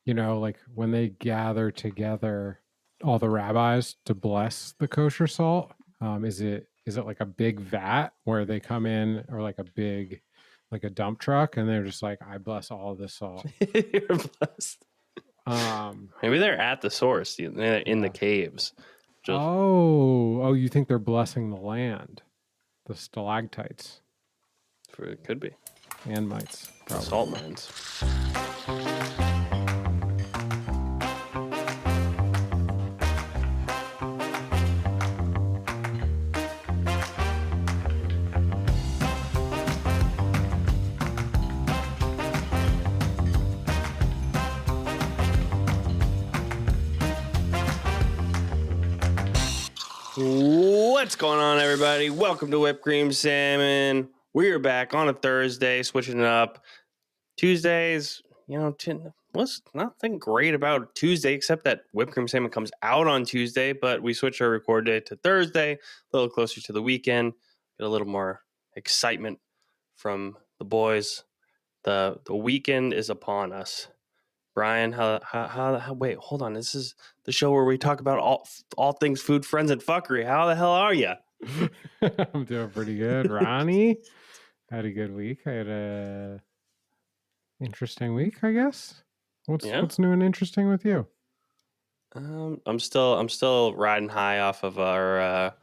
like when they gather together all the rabbis to bless the kosher salt, is it like a big vat where they come in, or like a dump truck, and they're just like, I bless all of this salt. You're blessed. Maybe they're at the source, they're in the caves. You think they're blessing the land, the stalactites It could be. and mites, The salt mines. What's going on, everybody? Welcome to Whip Cream Salmon. We're back on a Thursday, switching it up. Tuesdays, what's nothing great about Tuesday except that Whip Cream Salmon comes out on Tuesday, but we switched our record day to Thursday, a little closer to the weekend, get a little more excitement from the boys. The weekend is upon us. Brian, how wait, hold on. This is the show where we talk about all things food, friends, and fuckery. How the hell are you? I'm doing pretty good. Ronnie, had a good week. I had a interesting week, I guess. What's new and interesting with you? I'm still riding high off of our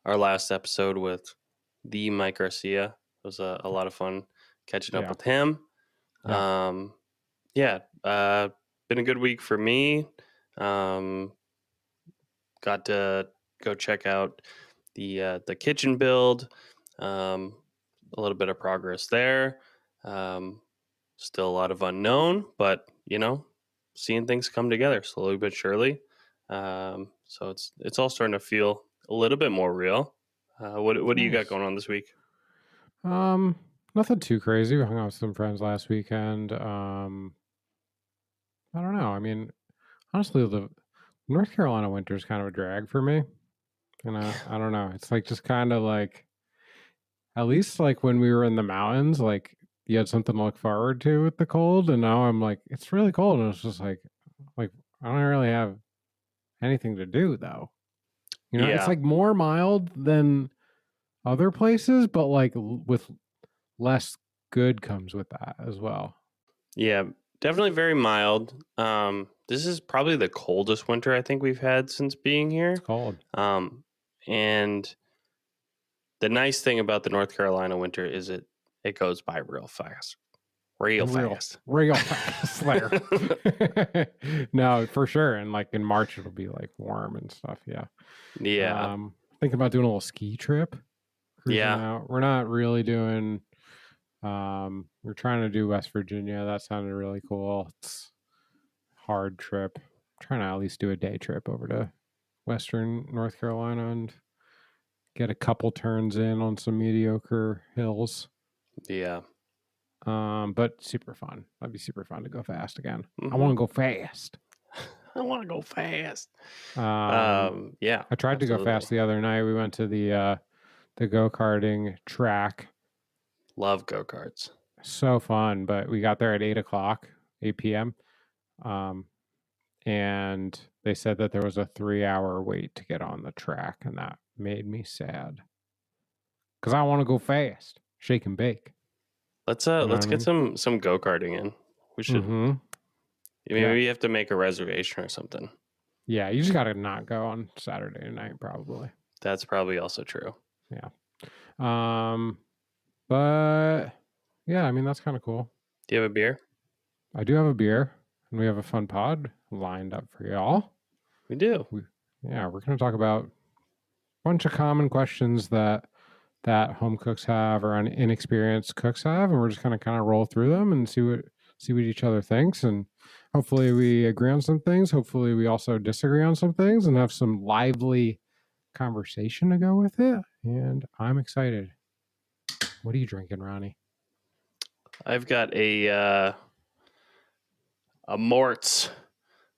last episode with the Mike Garcia. It was a lot of fun catching up with him. Been a good week for me. Got to go check out the kitchen build. A little bit of progress there. Still a lot of unknown, but seeing things come together slowly but surely. So it's all starting to feel a little bit more real. What do you got going on this week? Nothing too crazy. We hung out with some friends last weekend. I don't know. I mean, honestly, the North Carolina winter is kind of a drag for me. And I don't know. It's like just kind of like, at least like when we were in the mountains, like you had something to look forward to with the cold. And now I'm like, it's really cold. And it's just like I don't really have anything to do though. It's like more mild than other places, but like with less good comes with that as well. Yeah, definitely very mild. This is probably the coldest winter I think we've had since being here. It's cold. And the nice thing about the North Carolina winter is it goes by real fast. Real fast there. No, for sure. And like in March it'll be like warm and stuff. Yeah. Thinking about doing a little ski trip. Cruising out. We're not really doing we're trying to do West Virginia. That sounded really cool. It's a hard trip. I'm trying to at least do a day trip over to Western North Carolina and get a couple turns in on some mediocre hills. Yeah. But super fun. That'd be super fun to go fast again. Mm-hmm. I want to go fast. I want to go fast. I tried to go fast the other night. We went to the go-karting track. Love go-karts. So fun, but we got there at 8 p.m. And they said that there was a 3-hour wait to get on the track, and that made me sad. Because I want to go fast. Shake and bake. Let's get some go-karting in. We should. Mm-hmm. Maybe you have to make a reservation or something. Yeah, you just got to not go on Saturday night, probably. That's probably also true. Yeah. But yeah, I mean, that's kind of cool. Do you have a beer? I do have a beer, and we have a fun pod lined up for y'all. We do. We're going to talk about a bunch of common questions that home cooks have or inexperienced cooks have, and we're just going to kind of roll through them and see what each other thinks, and hopefully we agree on some things. Hopefully we also disagree on some things and have some lively conversation to go with it. And I'm excited. What are you drinking, Ronnie? I've got a Mort's.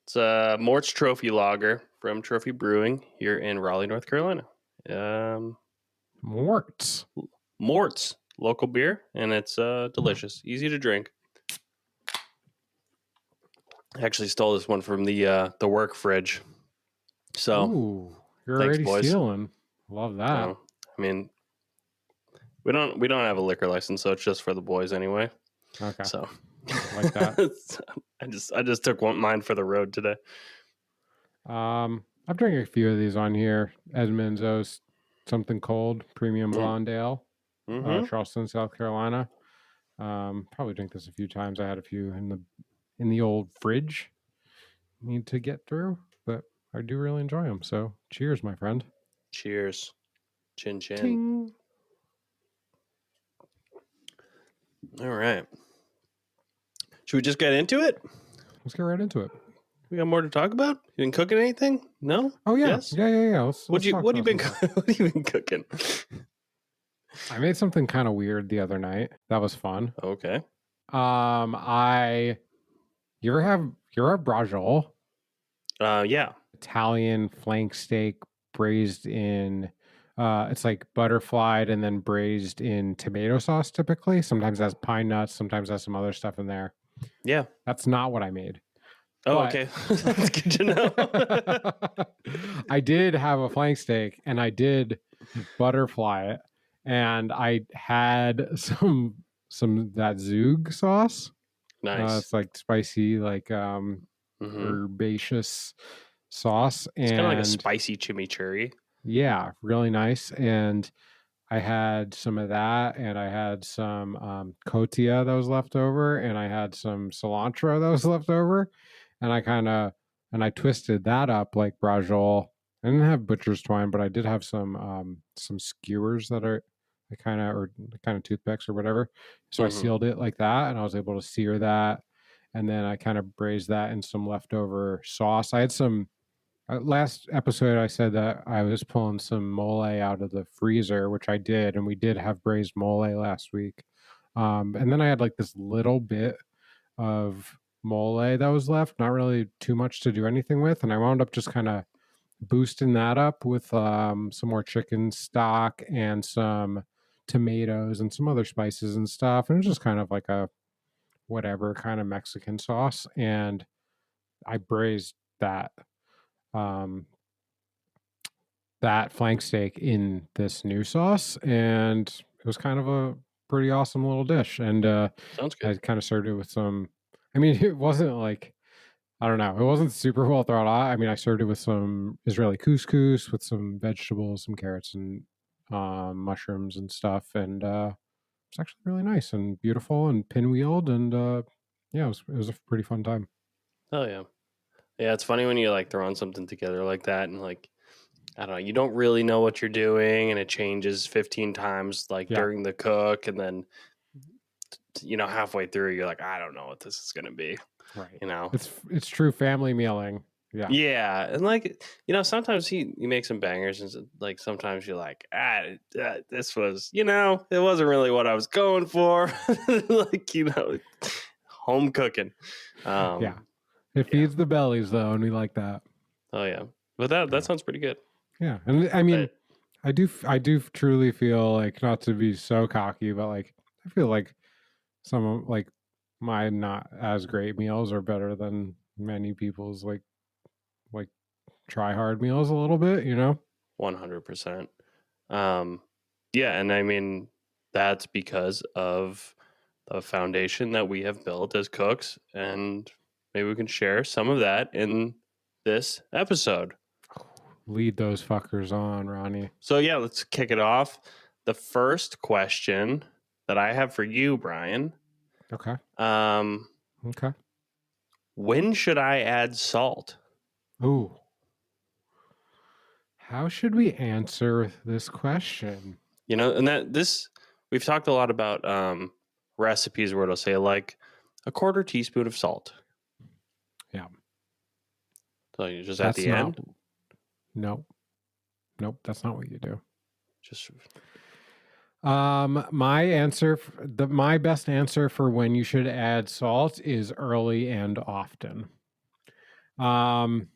It's a Mort's Trophy Lager from Trophy Brewing here in Raleigh, North Carolina. Mort's local beer, and it's delicious, easy to drink. I actually stole this one from the work fridge. So Ooh, you're thanks, already boys. stealing. Love that. No, I mean, we don't have a liquor license, so it's just for the boys anyway. Okay. So Like that. I just took mine for the road today. I've drank a few of these on here. Edmund's O's Something Cold Premium Blonde Ale, Charleston, South Carolina. Probably drink this a few times. I had a few in the old fridge. Need to get through, but I do really enjoy them. So, cheers, my friend. Cheers, chin chin. Ting. All right, should we just get into it? Let's get right into it. We got more to talk about. You been cooking anything? No. Oh yeah, yes? yeah. What have you been cooking? I made something kind of weird the other night. That was fun. Okay. You ever have braciole? Yeah. Italian flank steak braised in it's like butterflied and then braised in tomato sauce typically. Sometimes it has pine nuts, sometimes it has some other stuff in there. Yeah. That's not what I made. Oh, okay. That's good to know. I did have a flank steak and I did butterfly it, and I had some that Zug sauce. Nice. It's like spicy, like herbaceous sauce. It's and kind of like a spicy chimichurri. Yeah, really nice. And I had some of that, and I had some cotija that was left over, and I had some cilantro that was left over, and I twisted that up like braciole. I didn't have butcher's twine, but I did have some skewers that are kind of toothpicks or whatever. So I sealed it like that, and I was able to sear that, and then I kind of braised that in some leftover sauce. I had some. Last episode, I said that I was pulling some mole out of the freezer, which I did, and we did have braised mole last week. And then I had like this little bit of mole that was left, not really too much to do anything with, and I wound up just kind of boosting that up with some more chicken stock and some tomatoes and some other spices and stuff, and it was just kind of like a whatever kind of Mexican sauce, and I braised that. That flank steak in this new sauce, and it was kind of a pretty awesome little dish. And Sounds good. I kind of served it with some. I mean, it wasn't like, I don't know, it wasn't super well thought out. I mean, I served it with some Israeli couscous with some vegetables, some carrots, and mushrooms and stuff, and it's actually really nice and beautiful and pinwheeled, and yeah, it was a pretty fun time. Oh yeah, yeah. It's funny when you like throwing something together like that, and like, I don't know, you don't really know what you're doing, and it changes 15 times like during the cook, and then halfway through you're like, I don't know what this is gonna be. Right. You know, it's true family mealing. Yeah. Yeah, and like sometimes you make some bangers, and like sometimes you're like, this was it wasn't really what I was going for, like home cooking. Yeah, it feeds the bellies though, and we like that. Oh yeah, but that sounds pretty good. Yeah, and I mean, I do truly feel like, not to be so cocky, but like I feel like some of like my not as great meals are better than many people's like try hard meals a little bit, 100%. Yeah, and I mean that's because of the foundation that we have built as cooks, and maybe we can share some of that in this episode. Lead those fuckers on, Ronnie. So yeah, let's kick it off. The first question that I have for you, Brian. Okay. Okay. When should I add salt? Ooh. How should we answer this question? And we've talked a lot about recipes where it'll say like a quarter teaspoon of salt. Yeah. So you just at the end? Nope, that's not what you do. Just my best answer for when you should add salt is early and often. And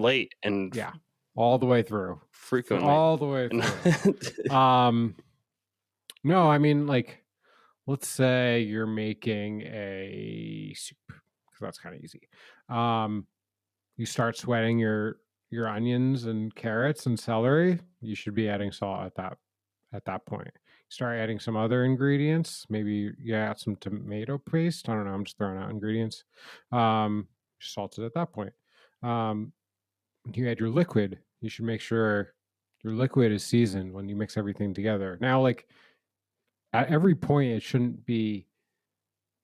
late and yeah, all the way through. Frequently. All the way through. No, I mean, like, let's say you're making a soup, because that's kind of easy. You start sweating your onions and carrots and celery, you should be adding salt at that point. Start adding some other ingredients. Maybe you add some tomato paste. I don't know. I'm just throwing out ingredients. Salt it at that point. When you add your liquid, you should make sure your liquid is seasoned when you mix everything together. Now, like at every point, it shouldn't be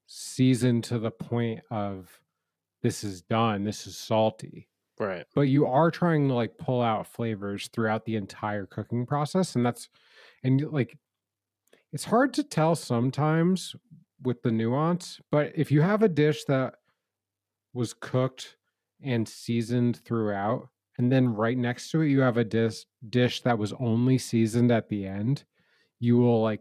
seasoned to the point of this is done, this is salty. Right. But you are trying to like pull out flavors throughout the entire cooking process. And like, it's hard to tell sometimes with the nuance, but if you have a dish that was cooked and seasoned throughout, and then right next to it, you have a dish that was only seasoned at the end, you will like,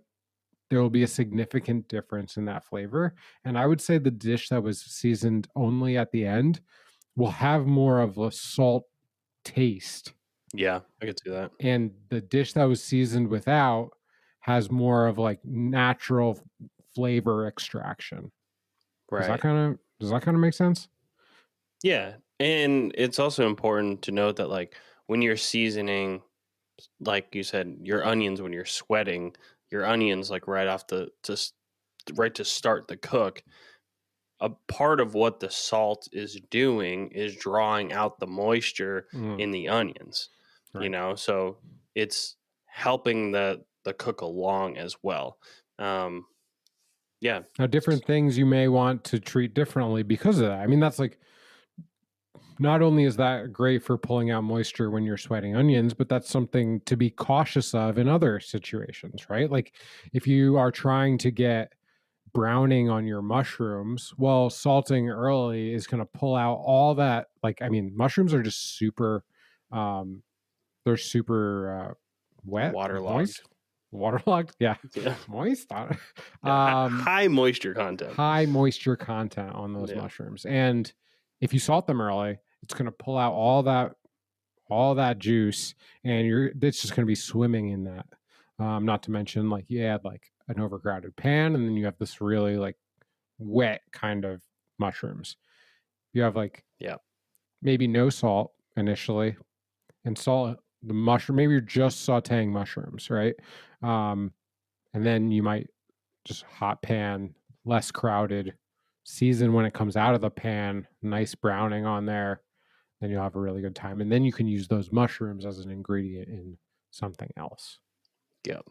there will be a significant difference in that flavor. And I would say the dish that was seasoned only at the end will have more of a salt taste. Yeah, I could see that. And the dish that was seasoned without has more of like natural flavor extraction. Does that Right. kind of make sense? Yeah. And it's also important to note that like when you're seasoning, like you said, your onions, when you're sweating your onions, like right off right to start the cook, a part of what the salt is doing is drawing out the moisture in the onions, Right. so it's helping the cook along as well. Yeah. Now, different things you may want to treat differently because of that. I mean, that's like, not only is that great for pulling out moisture when you're sweating onions, but that's something to be cautious of in other situations, right? Like if you are trying to get browning on your mushrooms, well, salting early is going to pull out all that. Like, I mean, mushrooms are just super, they're super wet, Waterlogged. moist, waterlogged. Yeah. Yeah. Moist. High moisture content. High moisture content on those mushrooms. And if you salt them early, it's going to pull out all that juice, and it's just going to be swimming in that. Not to mention, like you add like an overcrowded pan, and then you have this really like wet kind of mushrooms. You have like maybe no salt initially, and salt the mushroom. Maybe you're just sautéing mushrooms, right? And then you might just hot pan, less crowded, season when it comes out of the pan, nice browning on there. Then you'll have a really good time. And then you can use those mushrooms as an ingredient in something else. Yeah.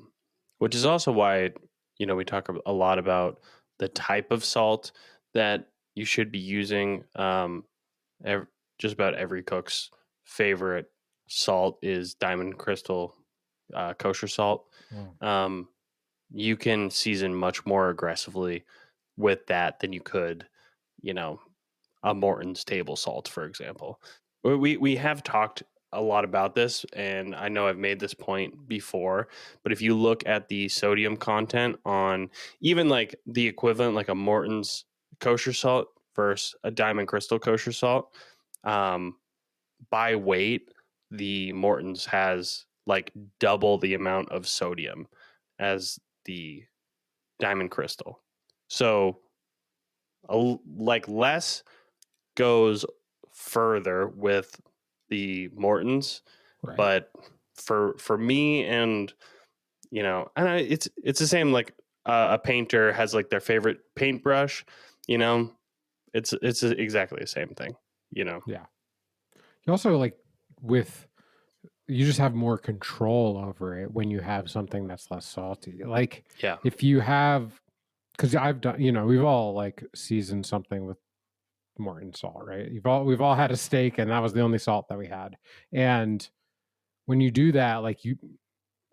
Which is also why, we talk a lot about the type of salt that you should be using. Just about every cook's favorite salt is Diamond Crystal kosher salt. You can season much more aggressively with that than you could, a Morton's table salt, for example. We have talked a lot about this, and I know I've made this point before, but if you look at the sodium content on even like the equivalent, like a Morton's kosher salt versus a Diamond Crystal kosher salt, by weight, the Morton's has like double the amount of sodium as the Diamond Crystal. So like less goes further with the Mortons, right. But for me, and it's the same. Like a painter has like their favorite paintbrush. It's exactly the same thing. Yeah. You also like you just have more control over it when you have something that's less salty. Like if you have, because I've done, we've all like seasoned something with Morton salt, right? We've all had a steak, and that was the only salt that we had. And when you do that, like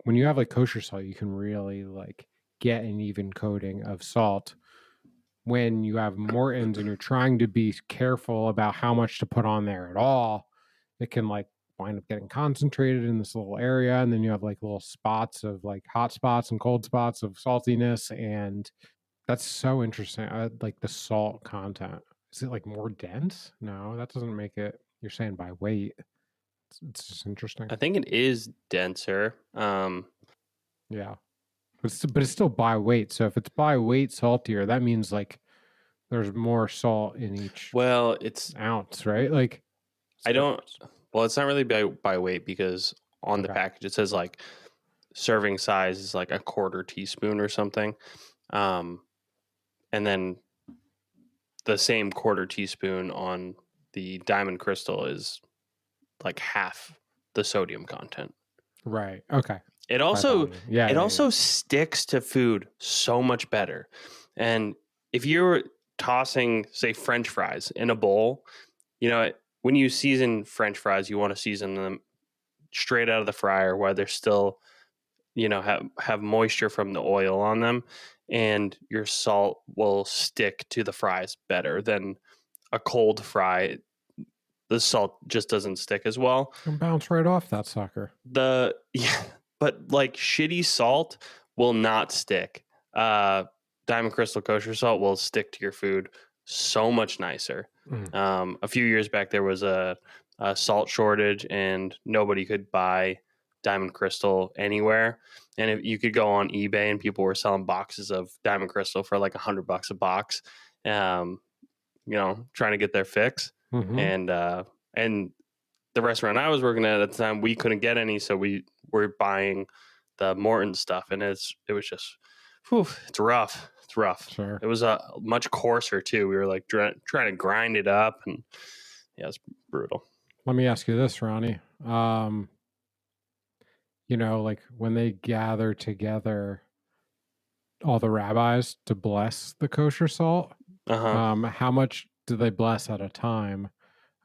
when you have like kosher salt, you can really like get an even coating of salt. When you have Morton's and you're trying to be careful about how much to put on there at all, it can like wind up getting concentrated in this little area, and then you have like little spots of like hot spots and cold spots of saltiness, and that's so interesting. Like the salt content. Is it like more dense? No, that doesn't make it. You're saying by weight. It's just interesting. I think it is denser. Yeah, but it's still by weight. So if it's by weight saltier, that means like there's more salt in each Well, it's ounce, right? Like, I don't. Well, it's not really by weight because on the Okay. package it says like serving size is like a quarter teaspoon or something, and then the same quarter teaspoon on the Diamond Crystal is like half the sodium content. Right. Okay. It My also apologies. Yeah. it Yeah. also Yeah. sticks to food so much better. And if you're tossing, say, French fries in a bowl, when you season French fries, you want to season them straight out of the fryer while they're still, have moisture from the oil on them, and your salt will stick to the fries better than a cold fry. The salt just doesn't stick as well. Can bounce right off that sucker. But like shitty salt will not stick. Diamond Crystal kosher salt will stick to your food so much nicer. A few years back, there was a salt shortage, and nobody could buy Diamond Crystal anywhere. And if you could go on eBay, and people were selling boxes of Diamond Crystal for like $100 a box, trying to get their fix. Mm-hmm. And the restaurant I was working at the time, we couldn't get any, so we were buying the Morton stuff, and it was just, it's rough. It's rough. Sure. It was much coarser too. We were like trying to grind it up, and yeah, it's brutal. Let me ask you this, Ronnie. Like when they gather together, all the rabbis to bless the kosher salt, how much do they bless at a time?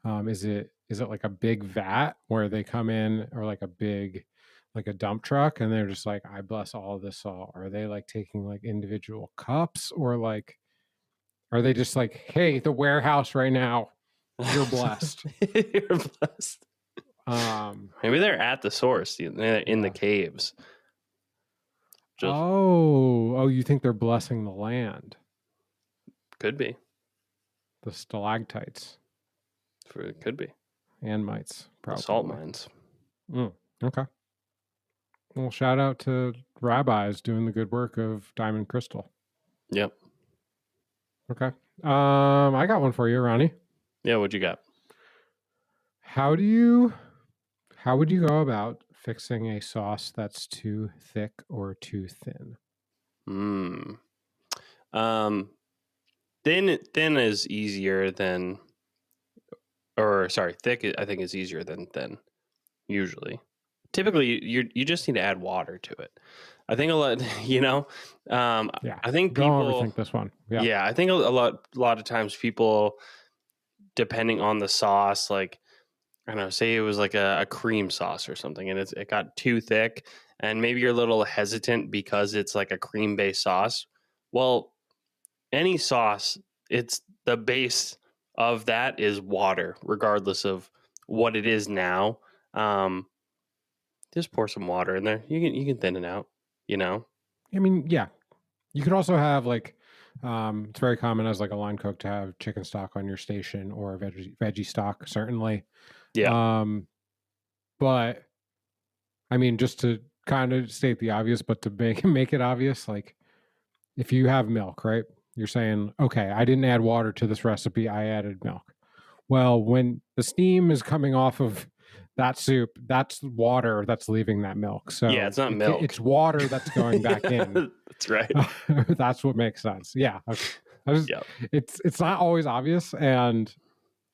Is it like a big vat where they come in, or like a dump truck, and they're just like, I bless all of this salt? Are they like taking like individual cups, or like, are they just like, hey, the warehouse right now, you're blessed? You're blessed. Maybe they're at the source, they're in the caves. You think they're blessing the land? Could be. The stalactites. It could be. And mites, probably. The salt mines. Okay. Well, shout out to rabbis doing the good work of Diamond Crystal. Yep. Okay. I got one for you, Ronnie. Yeah, what you got? How would you go about fixing a sauce that's too thick or too thin? Thin is easier than, thick I think is easier than thin. Usually, typically you just need to add water to it. I think a lot, I think people don't overthink this one. Yeah, I think a lot of times people, depending on the sauce, like, I don't know, say it was like a cream sauce or something, and it got too thick, and maybe you're a little hesitant because it's like a cream based sauce. Well, any sauce, it's the base of that is water, regardless of what it is now. Just pour some water in there. You can thin it out. I mean, yeah. You could also have like, it's very common as like a line cook to have chicken stock on your station, or veggie stock, certainly. Yeah. But I mean, just to kind of state the obvious, but to make it obvious, like if you have milk, right? You're saying, okay, I didn't add water to this recipe, I added milk. Well, when the steam is coming off of that soup, that's water that's leaving that milk. So yeah, it's not milk. It's water that's going back in. That's right. That's what makes sense. Yeah. Okay. It's not always obvious, and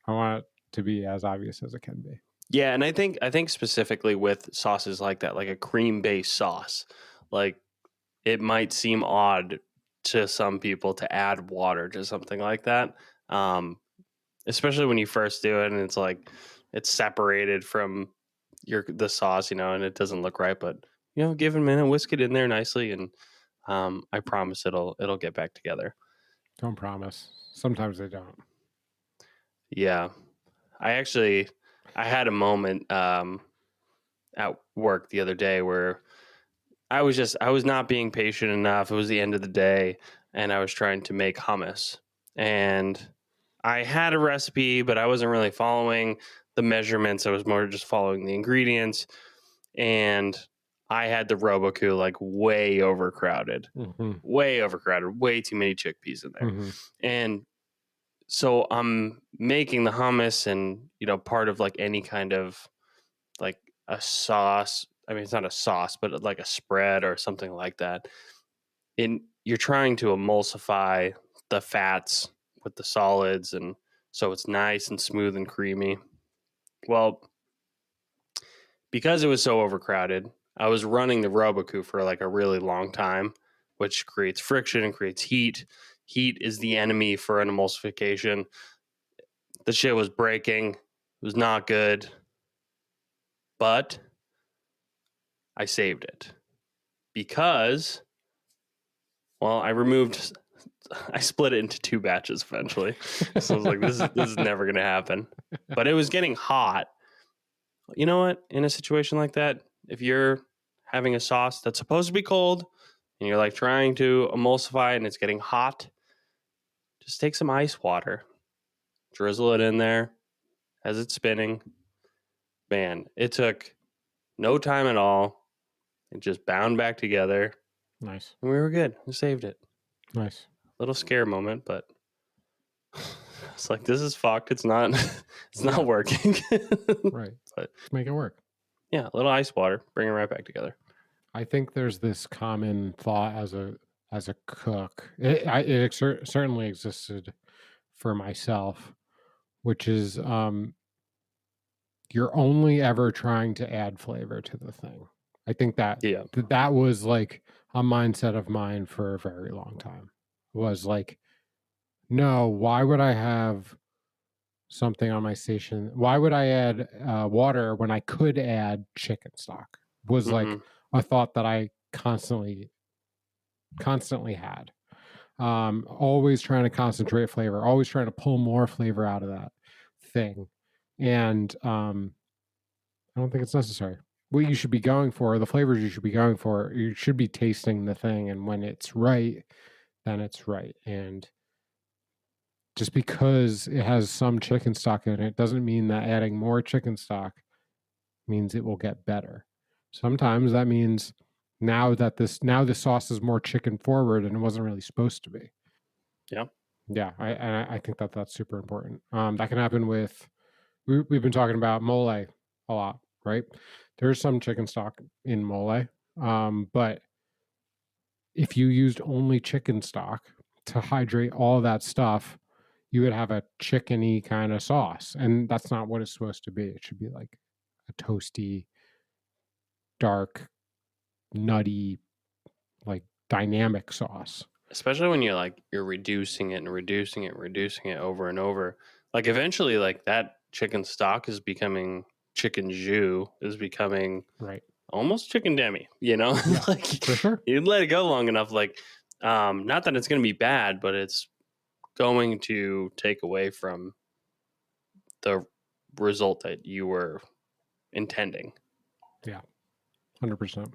I want it to be as obvious as it can be. Yeah, and I think specifically with sauces like that, like a cream-based sauce, like it might seem odd to some people to add water to something like that, especially when you first do it and it's like it's separated from the sauce, and it doesn't look right. But give it a minute, whisk it in there nicely, and I promise it'll get back together. Don't promise. Sometimes they don't. Yeah, I had a moment at work the other day where I was not being patient enough. It was the end of the day, and I was trying to make hummus, and I had a recipe, but I wasn't really following the measurements. I was more just following the ingredients, and I had the Roboku like way overcrowded, way too many chickpeas in there. And So I'm making the hummus, and part of like any kind of like a sauce. I mean, it's not a sauce, but like a spread or something like that. You're trying to emulsify the fats with the solids, and so it's nice and smooth and creamy. Well, because it was so overcrowded, I was running the Roboku for like a really long time, which creates friction and creates heat. Heat is the enemy for an emulsification. The shit was breaking. It was not good, but I saved it because, well, I split it into 2 batches eventually. So I was like, this is never going to happen. But it was getting hot. You know what? In a situation like that, if you're having a sauce that's supposed to be cold and you're like trying to emulsify and it's getting hot, just take some ice water, drizzle it in there as it's spinning. Man, it took no time at all. It just bound back together. Nice. And we were good. We saved it. Nice. Little scare moment, but it's like, this is fucked. It's not not working. Right. But make it work. Yeah, a little ice water, bring it right back together. I think there's this common thought as a cook. It certainly existed for myself, which is you're only ever trying to add flavor to the thing. I think that that was like a mindset of mine for a very long time. Was like, no, why would I have something on my station? Why would I add water when I could add chicken stock? Was like a thought that I constantly had. Always trying to concentrate flavor, always trying to pull more flavor out of that thing. And I don't think it's necessary. What you should be going for, the flavors you should be going for, you should be tasting the thing. And when it's right, then it's right. And just because it has some chicken stock in it doesn't mean that adding more chicken stock means it will get better. Sometimes that means now this sauce is more chicken forward and it wasn't really supposed to be. Yeah. Yeah. I think that's super important. That can happen with, we've been talking about mole a lot, right? There's some chicken stock in mole. But if you used only chicken stock to hydrate all that stuff, you would have a chickeny kind of sauce. And that's not what it's supposed to be. It should be like a toasty, dark, nutty, like dynamic sauce. Especially when you're reducing it and reducing it and reducing it over and over. Like eventually, like that chicken stock is becoming chicken jus, is becoming right, almost chicken demi. Yeah, like for sure. You let it go long enough, like not that it's going to be bad, but it's going to take away from the result that you were intending. Yeah, 100%.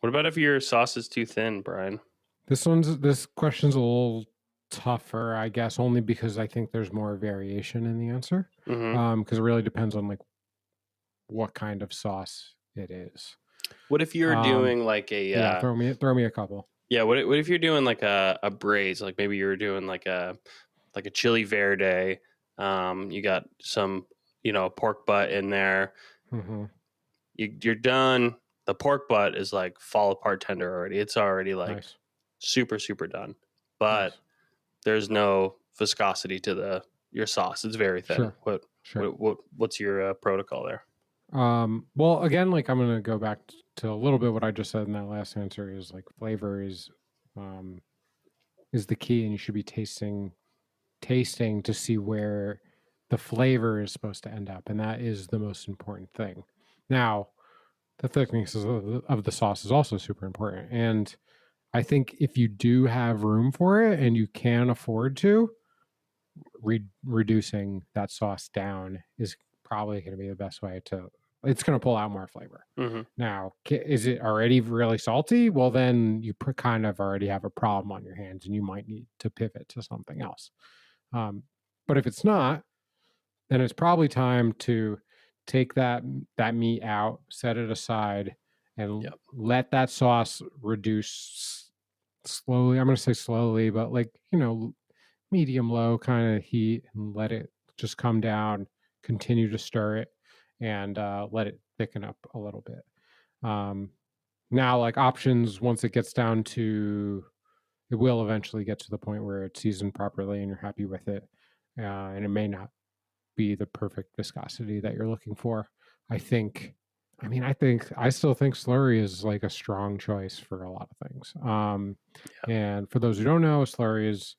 What about if your sauce is too thin, Brian? This question's a little tougher, I guess, only because I think there's more variation in the answer. Because it really depends on like what kind of sauce it is. What if you're doing like a throw me a couple. Yeah, what if you're doing like a braise? Like maybe you're doing like a chili verde. You got some pork butt in there. You're done. The pork butt is like fall apart tender already. It's already like super done, but there's no viscosity to your sauce. It's very thin. What's your protocol there? Well, again, like I'm going to go back to a little bit what I just said in that last answer is like flavor is the key, and you should be tasting to see where the flavor is supposed to end up, and that is the most important thing. Now, the thickness of the sauce is also super important, and I think if you do have room for it and you can afford to, reducing that sauce down is probably going to be the best way to. It's going to pull out more flavor. Now, is it already really salty? Well, then you kind of already have a problem on your hands, and you might need to pivot to something else. But if it's not, then it's probably time to take that meat out, set it aside, and let that sauce reduce slowly. I'm going to say slowly, but like, medium-low kind of heat and let it just come down, continue to stir it, and let it thicken up a little bit. Now, like options, once it gets down to, it will eventually get to the point where it's seasoned properly and you're happy with it. And it may not be the perfect viscosity that you're looking for. I still think slurry is like a strong choice for a lot of things. And for those who don't know, slurry is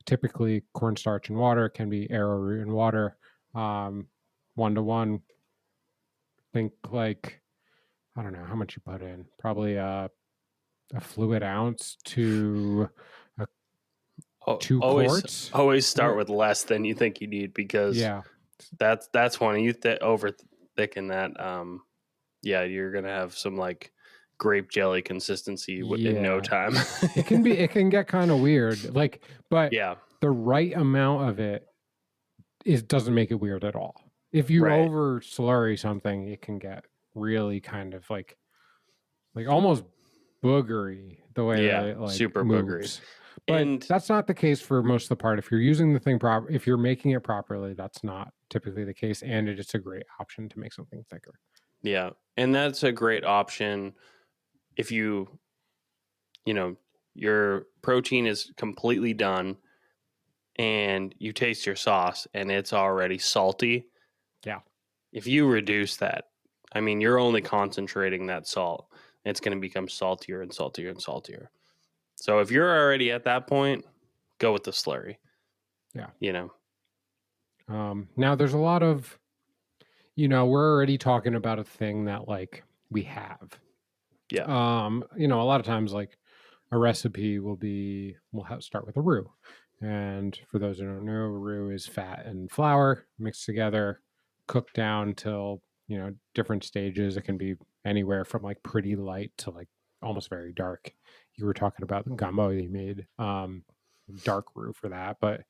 typically cornstarch and water. It can be arrowroot and water, 1-to-1. Think like, I don't know how much you put in. Probably a fluid ounce to 2 quarts. Always start with less than you think you need, because that's when you over thicken that. You're gonna have some like grape jelly consistency in no time. it can get kind of weird, like, but the right amount of it doesn't make it weird at all. If you over slurry something, it can get really kind of like almost boogery the way that it like super moves. boogery. But that's not the case for most of the part. If you're using the thing if you're making it properly, that's not typically the case, and it's a great option to make something thicker. Yeah, and that's a great option if you know, your protein is completely done and you taste your sauce and it's already salty. Yeah. If you reduce that, I mean, you're only concentrating that salt. It's going to become saltier and saltier and saltier. So if you're already at that point, go with the slurry. Yeah. You know. Now there's a lot of, we're already talking about a thing that like we have. Yeah. A lot of times like a recipe we'll start with a roux. And for those who don't know, roux is fat and flour mixed together, cooked down till, different stages. It can be anywhere from like pretty light to like almost very dark. You were talking about the gumbo you made, dark roux for that, but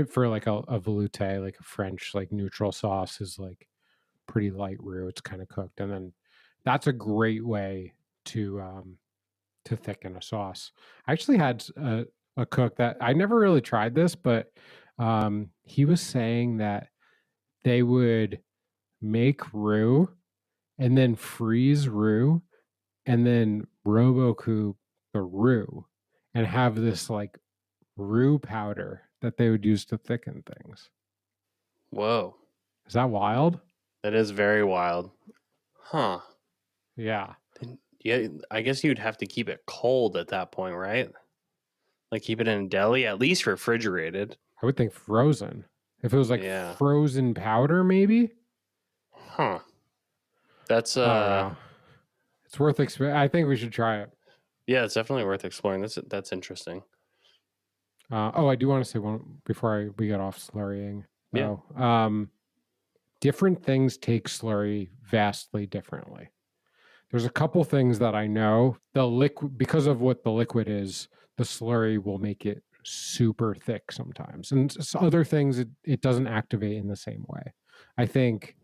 for like a velouté, like a French like neutral sauce, is like pretty light roux. It's kind of cooked, and then that's a great way to thicken a sauce. I actually had a cook that I never really tried this, but he was saying that they would make roux and then freeze roux and then robocoup the roux and have this like roux powder that they would use to thicken things. Whoa. Is that wild? That is very wild. Huh. Yeah. Yeah, I guess you'd have to keep it cold at that point, right? Like keep it in a deli, at least refrigerated. I would think frozen. If it was like frozen powder, maybe. Huh. That's it's worth I think we should try it. Yeah, it's definitely worth exploring. That's interesting. I do want to say one before we get off slurrying. Yeah. Different things take slurry vastly differently. There's a couple things that I know. The liquid, because of what the liquid is, the slurry will make it super thick sometimes. And other things, it doesn't activate in the same way. I think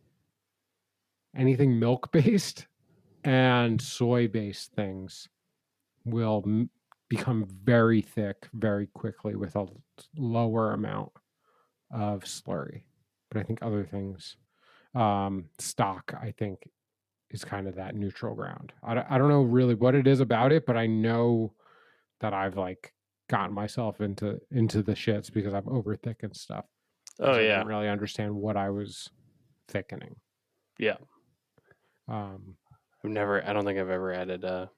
anything milk-based and soy-based things will become very thick very quickly with a lower amount of slurry. But I think other things, stock, I think, is kind of that neutral ground. I don't know really what it is about it, but I know that I've like gotten myself into the shits because I've over thickened stuff. Oh yeah. I didn't really understand what I was thickening. Yeah. I don't think I've ever added a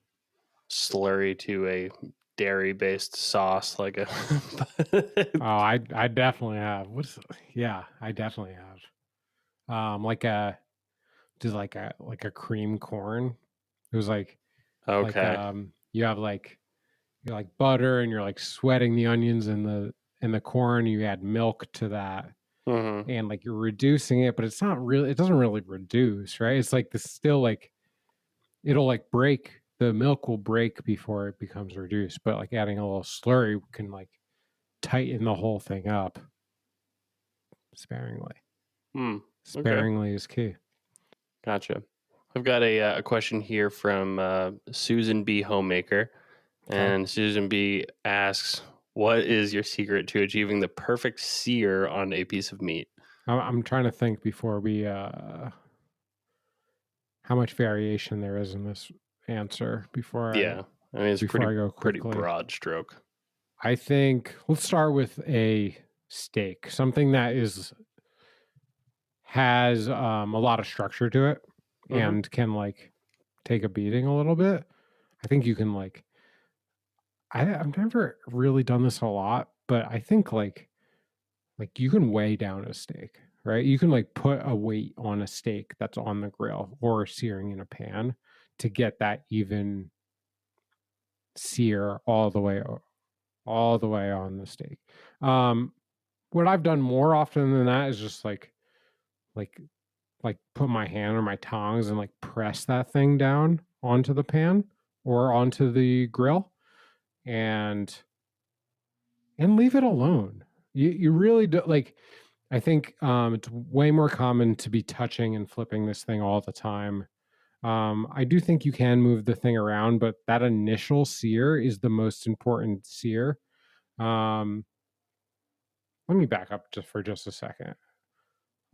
slurry to a dairy based sauce like a I definitely have. I definitely have. Like a cream corn. It was like, okay. You have like, you're like butter and you're like sweating the onions and the corn. You add milk to that, and like you're reducing it, but it's not really. It doesn't really reduce, right? It's like still like it'll like break. The milk will break before it becomes reduced, but like adding a little slurry can like tighten the whole thing up sparingly. Sparingly is key. Gotcha. I've got a question here from Susan B. Homemaker. And Susan B asks, What is your secret to achieving the perfect sear on a piece of meat? I'm trying to think before we how much variation there is in this answer before Yeah, I mean it's I go pretty quickly. broad stroke. I think let's start with a steak, something that has a lot of structure to it and can like take a beating a little bit. I think you can like I've never really done this a lot, but I think like you can weigh down a steak, right? You can like put a weight on a steak that's on the grill or searing in a pan to get that even sear all the way on the steak. What I've done more often than that is just like put my hand or my tongs and like press that thing down onto the pan or onto the grill and leave it alone. You really do like I think it's way more common to be touching and flipping this thing all the time. I do think you can move the thing around, but that initial sear is the most important sear. Um, Let me back up just for just a second.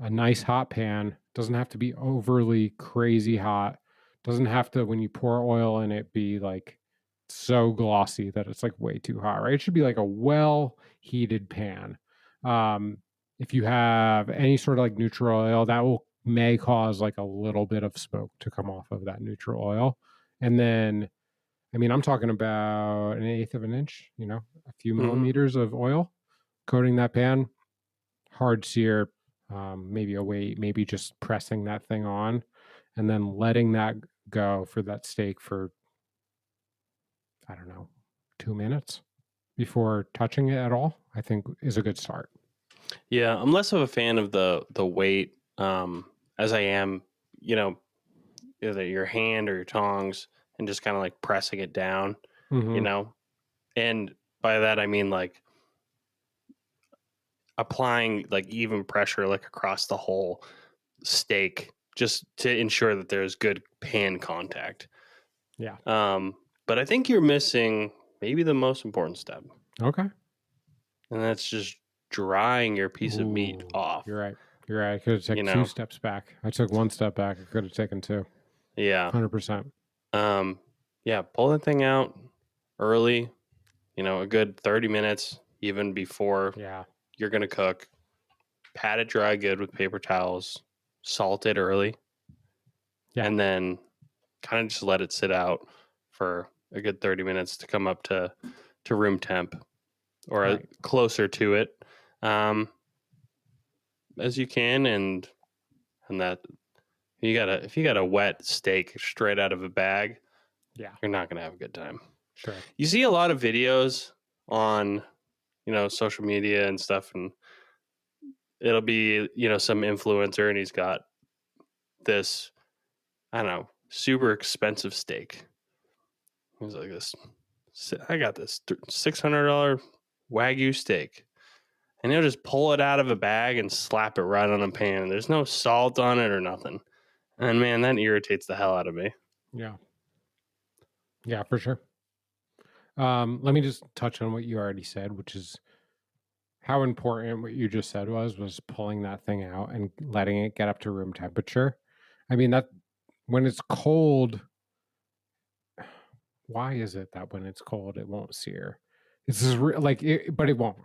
A nice hot pan doesn't have to be overly crazy hot. Doesn't have to, when you pour oil in it, be like so glossy that it's like way too hot, right? It should be like a well heated pan. Um, if you have any sort of like neutral oil, that may cause like a little bit of smoke to come off of that neutral oil. And then, I mean, I'm talking about an eighth of an inch, a few millimeters of oil coating that pan, hard sear, maybe a weight, maybe just pressing that thing on and then letting that go for that steak for, I don't know, 2 minutes before touching it at all, I think is a good start. Yeah, I'm less of a fan of the weight as I am, either your hand or your tongs and just kind of like pressing it down, and by that I mean like applying like even pressure like across the whole steak just to ensure that there's good pan contact. Yeah. But I think you're missing maybe the most important step. Okay. And that's just drying your piece of meat off. You're right. I could have taken 2 steps back. I took 1 step back. I could have taken 2. Yeah. 100%. Yeah, pull that thing out early, a good 30 minutes even before you're going to cook. Pat it dry good with paper towels, salt it early, and then kind of just let it sit out for a good 30 minutes to come up to room temp or closer to it as you can. And that if you got a wet steak straight out of a bag, you're not going to have a good time. Sure. You see a lot of videos on, social media and stuff, and it'll be, some influencer and he's got this, I don't know, super expensive steak. He's like I got this $600 Wagyu steak. And he'll just pull it out of a bag and slap it right on a pan. There's no salt on it or nothing. And man, that irritates the hell out of me. Yeah. Yeah, for sure. Let me just touch on what you already said, which is how important what you just said was pulling that thing out and letting it get up to room temperature. I mean, that when it's cold, why is it that when it's cold it won't sear? It's just but it won't.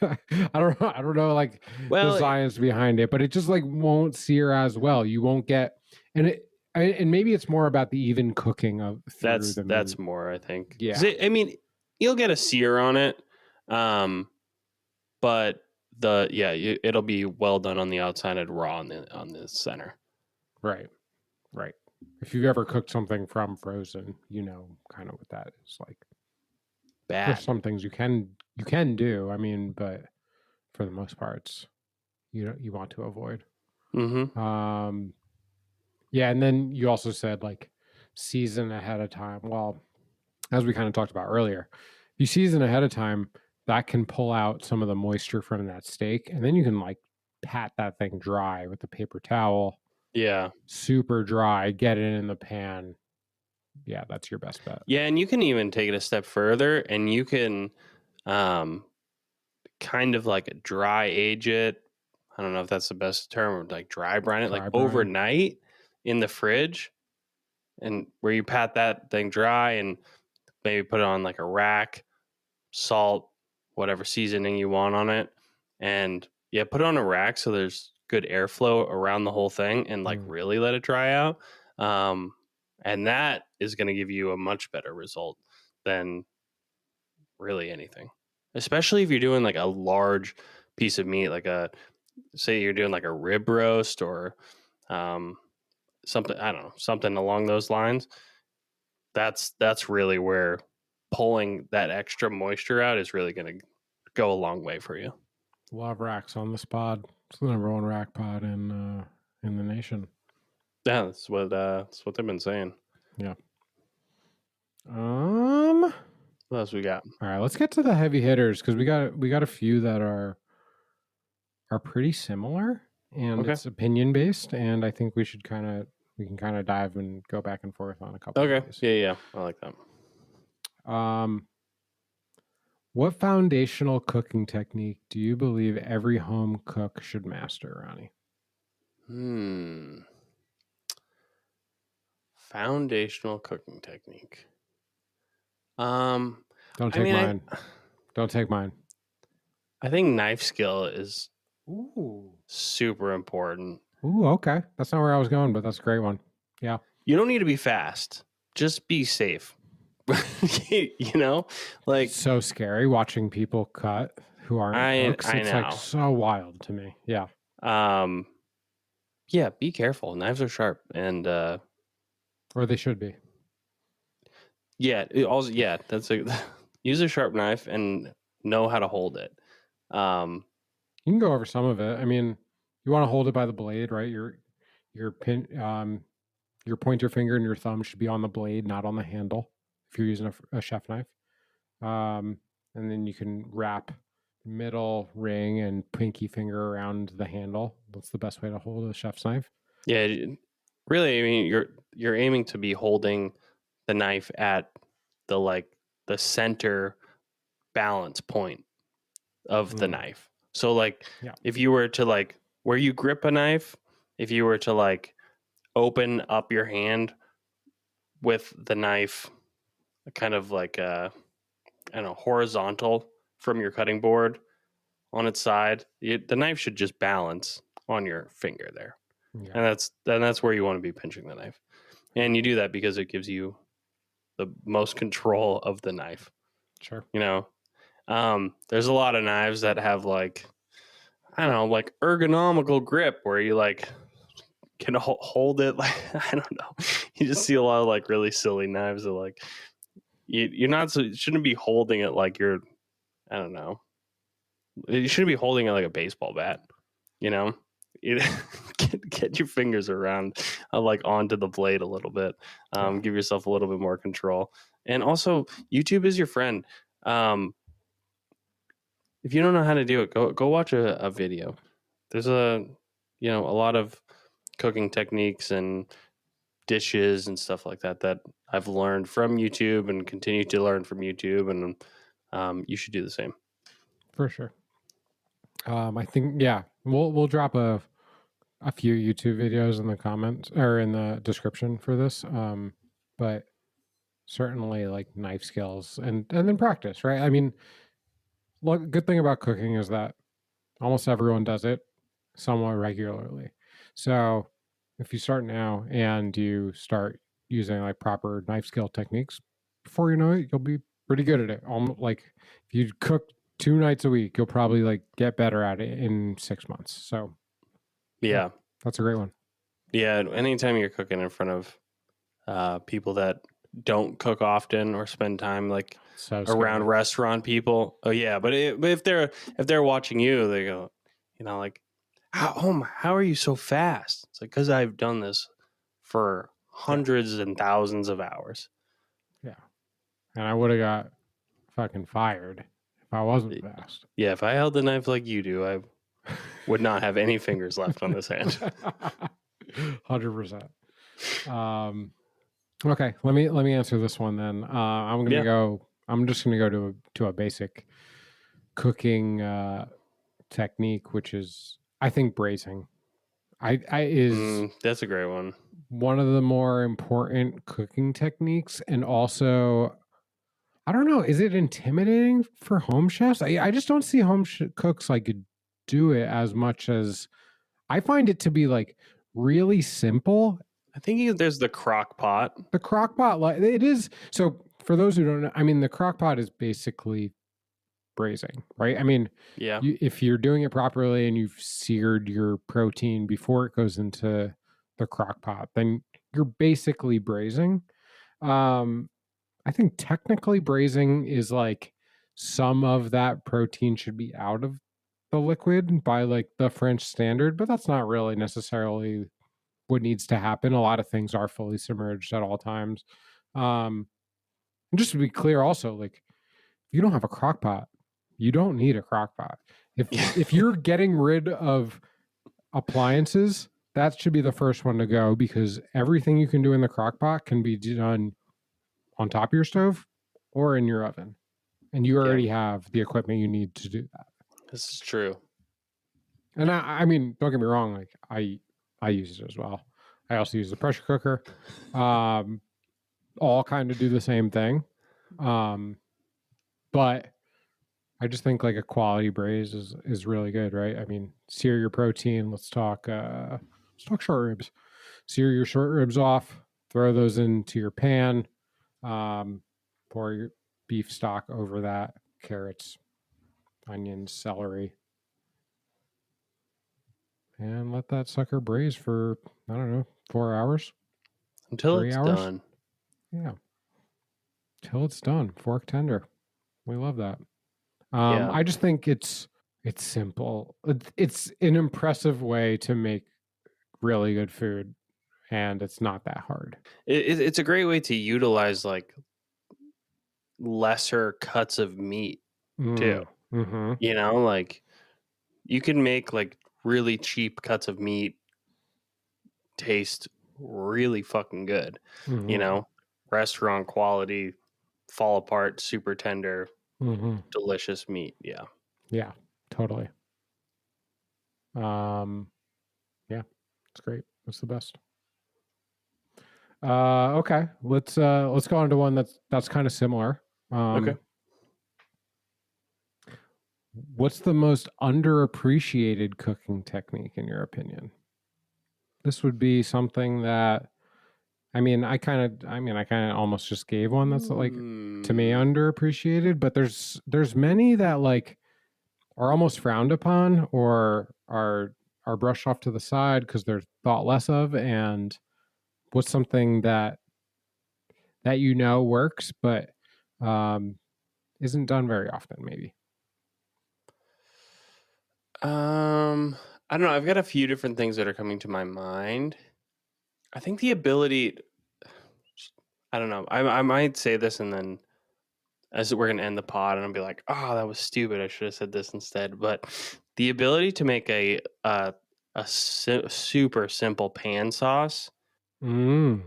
I don't know like the science behind it, but it just like won't sear as well. You won't get and maybe it's more about the even cooking of that's meat. more, I think. Yeah. I mean, you'll get a sear on it, but it'll be well done on the outside and raw on the center. Right. If you've ever cooked something from frozen, you know kind of what that is like. Bad. There's some things you can do. I mean, but for the most part, you want to avoid. Mm-hmm. Yeah, and then you also said like season ahead of time. Well, as we kind of talked about earlier, if you season ahead of time, that can pull out some of the moisture from that steak, and then you can like pat that thing dry with a paper towel. Yeah. Super dry, get it in the pan. Yeah, that's your best bet. Yeah, and you can even take it a step further and you can kind of like a dry age it. I don't know if that's the best term, like dry brine it, like Dry brine. overnight in the fridge, and where you pat that thing dry and maybe put it on like a rack, salt, whatever seasoning you want on it, and yeah, put it on a rack so there's good airflow around the whole thing, and like really let it dry out. And that is going to give you a much better result than really anything, especially if you're doing like a large piece of meat, like say you're doing like a rib roast or something, I don't know, something along those lines. That's really where pulling that extra moisture out is really going to go a long way for you. A lot of racks on this pod. It's the number one rack pod in the nation. Yeah, that's what they've been saying. Yeah. What else we got? All right, let's get to the heavy hitters because we got a few that are pretty similar, and Okay. it's opinion based, and I think we can kind of dive and go back and forth on a couple. Okay. Of these. Yeah, I like that. What foundational cooking technique do you believe every home cook should master, Ronnie? Foundational cooking technique. Don't take mine. Don't take mine. I think knife skill is Ooh. super important. Ooh, okay. That's not where I was going, but that's a great one. Yeah. You don't need to be fast. Just be safe. You know? Like, so scary watching people cut who aren't cooks. It's know. like so wild to me. Yeah. Yeah, be careful. Knives are sharp, and or they should be. Yeah, that's use a sharp knife and know how to hold it. You can go over some of it. I mean, you want to hold it by the blade, right? Your pointer finger and your thumb should be on the blade, not on the handle. If you're using a chef knife, and then you can wrap middle ring and pinky finger around the handle. That's the best way to hold a chef's knife. Yeah, really. I mean, you're aiming to be holding the knife at the center balance point of the knife. So like, if you were to where you grip a knife, if you were to open up your hand with the knife kind of horizontal from your cutting board on its side, the knife should just balance on your finger there. Yeah. And that's where you want to be pinching the knife. And you do that because it gives you the most control of the knife. Sure. There's a lot of knives that have ergonomical grip where you can hold it. I don't know. You just see a lot of really silly knives that you shouldn't be holding it like you're, I don't know. You shouldn't be holding it like a baseball bat, You get your fingers around, onto the blade a little bit. Give yourself a little bit more control. And also, YouTube is your friend. If you don't know how to do it, go watch a video. There's a lot of cooking techniques and dishes and stuff like that I've learned from YouTube and continue to learn from YouTube, and you should do the same. For sure. I think we'll drop a few YouTube videos in the comments or in the description for this. But certainly knife skills and then practice, right? I mean, good thing about cooking is that almost everyone does it somewhat regularly. So if you start now and you start using proper knife skill techniques, before you know it, you'll be pretty good at it. If you cook 2 nights a week, you'll probably get better at it in 6 months. So yeah, that's a great one. Yeah, anytime you're cooking in front of people that don't cook often or spend time around restaurant people. Oh yeah, but if they're watching you, they go, how are you so fast? It's because I've done this for hundreds and thousands of hours. Yeah, and I would have got fucking fired if I wasn't fast. Yeah, if I held the knife like you do, I would not have any fingers left on this hand. 100%. Okay, let me answer this one then. I'm just gonna go to a basic cooking technique, which is, I think, braising. Is That's a great one. one of the more important cooking techniques, and also, I don't know, is it intimidating for home chefs? I just don't see home cooks like do it as much as I find it to be like really simple. I think there's the crock pot. The crock pot, like it is. So for those who don't know, I mean, the crock pot is basically braising, right? I mean, Yeah. if you're doing it properly and you've seared your protein before it goes into the crock pot, then you're basically braising. Um, I think technically braising is like some of that protein should be out of the liquid by like the French standard, but that's not really necessarily what needs to happen. A lot of things are fully submerged at all times. And just to be clear, also, like, if you don't have a crock pot, you don't need a crock pot. If you're getting rid of appliances, that should be the first one to go, because everything you can do in the crock pot can be done on top of your stove or in your oven. And you already have the equipment you need to do that. This is true. And I mean, don't get me wrong, like I use it as well. I also use the pressure cooker. All kind of do the same thing. But I just think like a quality braise is really good, right? I mean, sear your protein. Let's talk short ribs. Sear your short ribs off, throw those into your pan, pour your beef stock over that, carrots, onions, celery, and let that sucker braise for, I don't know, 4 hours. Until 3 it's hours. done. Yeah. Till it's done. Fork tender. We love that. Yeah. I just think it's simple. It's an impressive way to make really good food, and it's not that hard. It's a great way to utilize like lesser cuts of meat too. Mm-hmm. You know, like you can make like really cheap cuts of meat taste really fucking good. Mm-hmm. You know, restaurant quality, fall apart, super tender, delicious meat. Yeah. Yeah, totally. Yeah, it's great. It's the best. Okay, let's go on to one that's kind of similar. Okay. What's the most underappreciated cooking technique in your opinion? This would be something that, I kind of almost just gave one that's like, to me, underappreciated, but there's many that like are almost frowned upon or are brushed off to the side because they're thought less of. And what's something that works, but isn't done very often, maybe? I don't know. I've got a few different things that are coming to my mind. I think the ability, I don't know. I might say this and then as we're going to end the pod and I'll be like, oh, that was stupid. I should have said this instead. But the ability to make a super simple pan sauce, you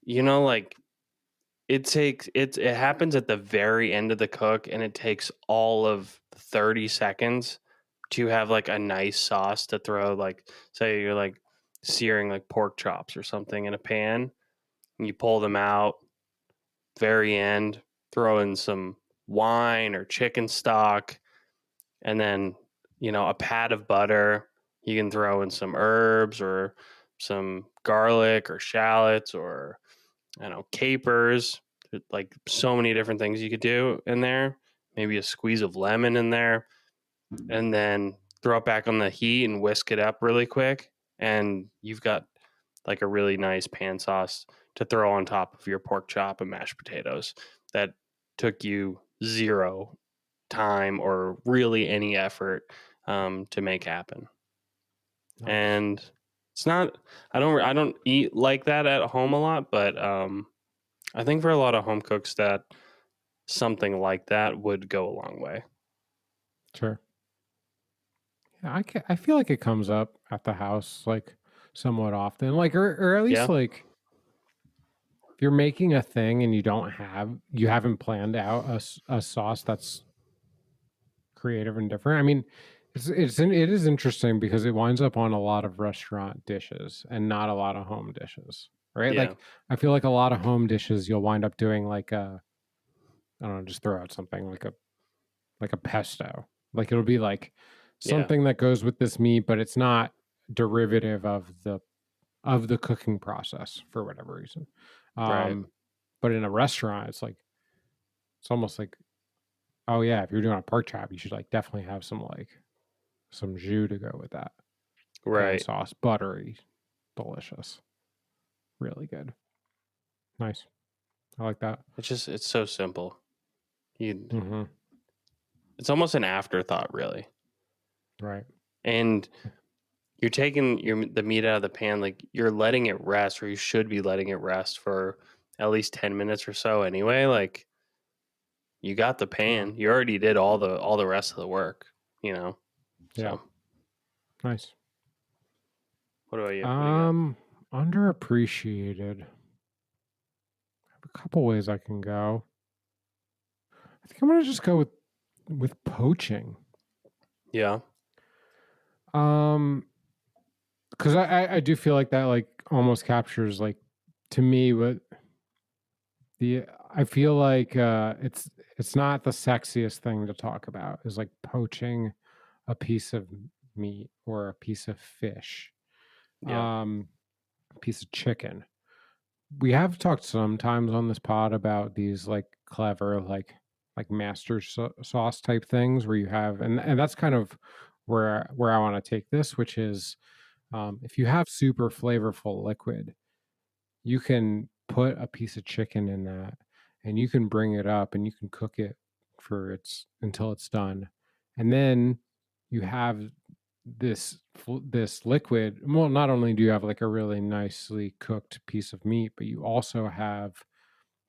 know, like it happens at the very end of the cook and it takes all of 30 seconds to have like a nice sauce to throw, like say you're like searing like pork chops or something in a pan and you pull them out, very end, throw in some wine or chicken stock, and then, you know, a pat of butter. You can throw in some herbs or some garlic or shallots or, I don't know, capers. Like so many different things you could do in there. Maybe a squeeze of lemon in there, and then throw it back on the heat and whisk it up really quick. And you've got like a really nice pan sauce to throw on top of your pork chop and mashed potatoes that took you zero time or really any effort to make happen. Nice. And it's not, I don't eat like that at home a lot, but I think for a lot of home cooks that something like that would go a long way. Sure. Yeah, I feel like it comes up at the house like somewhat often, like, or at least like if you're making a thing and you haven't planned out a sauce that's creative and different. I mean, it is interesting because it winds up on a lot of restaurant dishes and not a lot of home dishes, right? Yeah. Like I feel like a lot of home dishes you'll wind up doing like a, I don't know, just throw out something like a pesto. Like it'll be like something that goes with this meat, but it's not derivative of the cooking process for whatever reason. Right. But in a restaurant, it's almost like, oh yeah, if you're doing a pork chop, you should like definitely have some jus to go with that. Pan Right. sauce, buttery, delicious, really good, nice. I like that. It's so simple. Mm-hmm. It's almost an afterthought, really. Right. And you're taking the meat out of the pan, like you're letting it rest, or you should be letting it rest for at least 10 minutes or so anyway. Like you got the pan, you already did all the rest of the work, you know. Yeah. So Nice. what about you? What do you got? Underappreciated. I have a couple ways I can go. I think I'm gonna just go with poaching. Yeah. Because I do feel like that like almost captures like to me what the I feel like it's not the sexiest thing to talk about is like poaching a piece of meat or a piece of fish, Yeah. a piece of chicken. We have talked sometimes on this pod about these like clever like master sauce type things where you have and that's kind of where I want to take this, which is if you have super flavorful liquid, you can put a piece of chicken in that and you can bring it up and you can cook it for its until it's done. And then you have this liquid. Well, not only do you have like a really nicely cooked piece of meat, but you also have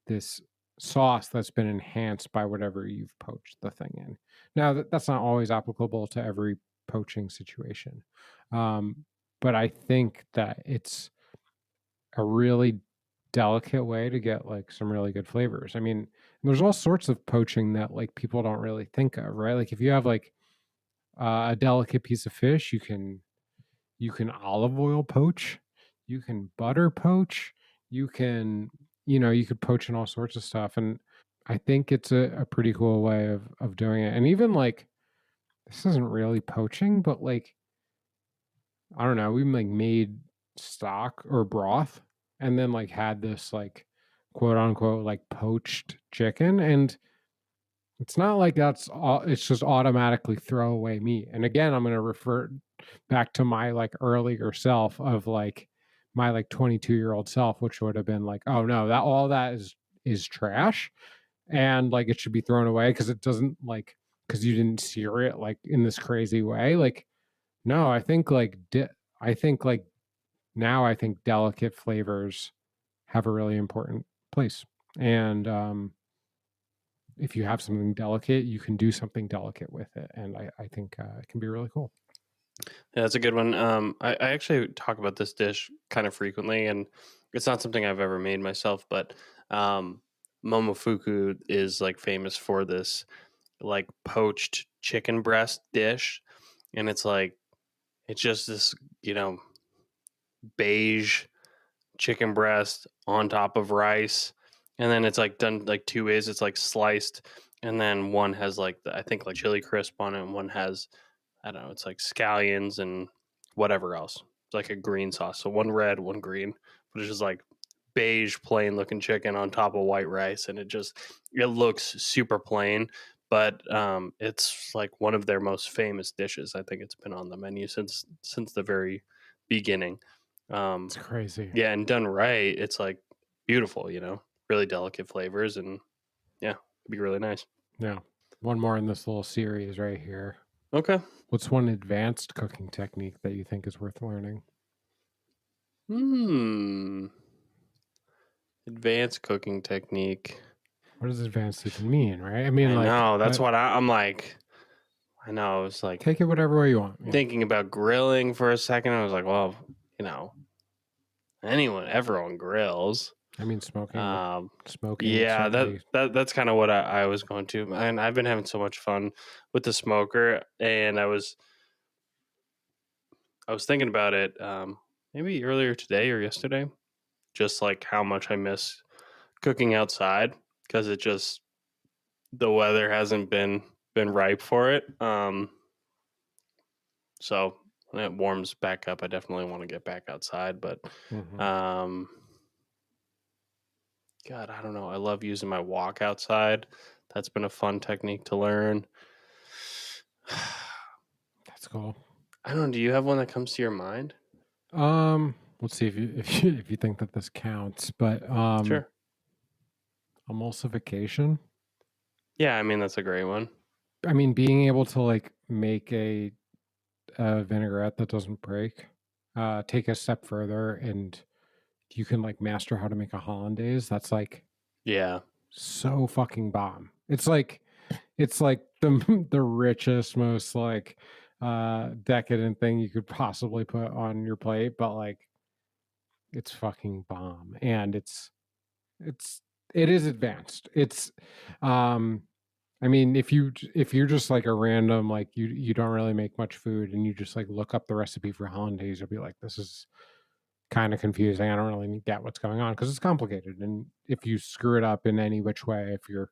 this sauce that's been enhanced by whatever you've poached the thing in. Now that's not always applicable to every poaching situation. But I think that it's a really delicate way to get like some really good flavors. I mean, there's all sorts of poaching that like people don't really think of, right? Like if you have like a delicate piece of fish, you can olive oil poach, you can butter poach, you can you could poach in all sorts of stuff, and I think it's a pretty cool way of doing it. And even like this isn't really poaching, but like I don't know, we like made stock or broth and then like had this like quote unquote like poached chicken, and it's not like that's all, it's just automatically throwaway meat. And again, I'm going to refer back to my like earlier self of like my like 22-year-old self, which would have been like, oh no, that all that is trash and like it should be thrown away because it doesn't like because you didn't sear it like in this crazy way. Like no, I think like now I think delicate flavors have a really important place. And if you have something delicate, you can do something delicate with it. And I think it can be really cool. Yeah, that's a good one. I actually talk about this dish kind of frequently, and it's not something I've ever made myself, but Momofuku is like famous for this like poached chicken breast dish, and it's just this beige chicken breast on top of rice, and then it's like done like two ways. It's like sliced, and then one has like I think like chili crisp on it, and one has I don't know. It's like scallions and whatever else. It's like a green sauce. So one red, one green, but it's just like beige, plain looking chicken on top of white rice, and it looks super plain. But it's like one of their most famous dishes. I think it's been on the menu since the very beginning. It's crazy. Yeah, and done right, it's like beautiful. Really delicate flavors, and yeah, it'd be really nice. Yeah. One more in this little series right here. Okay. What's one advanced cooking technique that you think is worth learning? Advanced cooking technique. What does advanced even mean, right? I mean, I like, know. That's what I'm like. I know. I was like take it whatever way you want. Yeah. thinking about grilling for a second. I was like, well, everyone grills. I mean, smoking Yeah, certainly. that's kind of what I was going to, and I've been having so much fun with the smoker, and I was thinking about it maybe earlier today or yesterday, just like how much I miss cooking outside because it just the weather hasn't been ripe for it. So when it warms back up, I definitely want to get back outside. But um, God, I don't know. I love using my walk outside. That's been a fun technique to learn. That's cool. I don't know. Do you have one that comes to your mind? Let's see if you think that this counts, but Sure. emulsification. Yeah, I mean that's a great one. I mean, being able to like make a vinaigrette that doesn't break, take a step further, and you can like master how to make a hollandaise. That's like Yeah. so fucking bomb. It's like the the richest, most like decadent thing you could possibly put on your plate, but like it's fucking bomb, and it is advanced. It's I mean, if you're just like a random like you don't really make much food and you just like look up the recipe for hollandaise, you'll be like, this is kind of confusing. I don't really get what's going on because it's complicated. And if you screw it up in any which way, if you're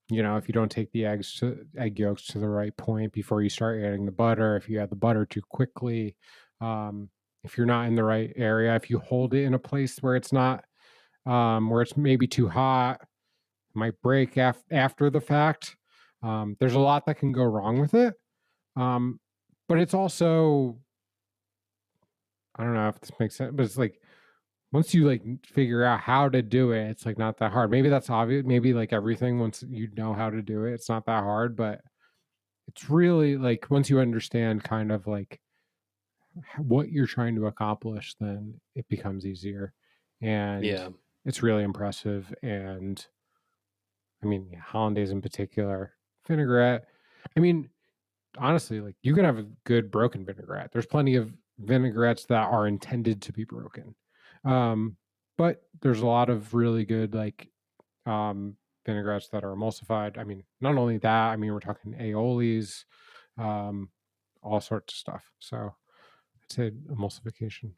if you don't take the egg yolks to the right point before you start adding the butter, if you add the butter too quickly, if you're not in the right area, if you hold it in a place where it's not where it's maybe too hot, might break after the fact. There's a lot that can go wrong with it. But it's also, I don't know if this makes sense, but it's like once you like figure out how to do it, it's like not that hard. Maybe that's obvious. Maybe like everything, once you know how to do it, it's not that hard. But it's really like once you understand kind of like what you're trying to accomplish, then it becomes easier, and Yeah. it's really impressive. And I mean, yeah, hollandaise in particular, vinaigrette. I mean, honestly, like you can have a good broken vinaigrette. There's plenty of vinaigrettes that are intended to be broken. Um, but there's a lot of really good like vinaigrettes that are emulsified. I mean, not only that, I mean we're talking aiolis, um, all sorts of stuff. So I'd say emulsification.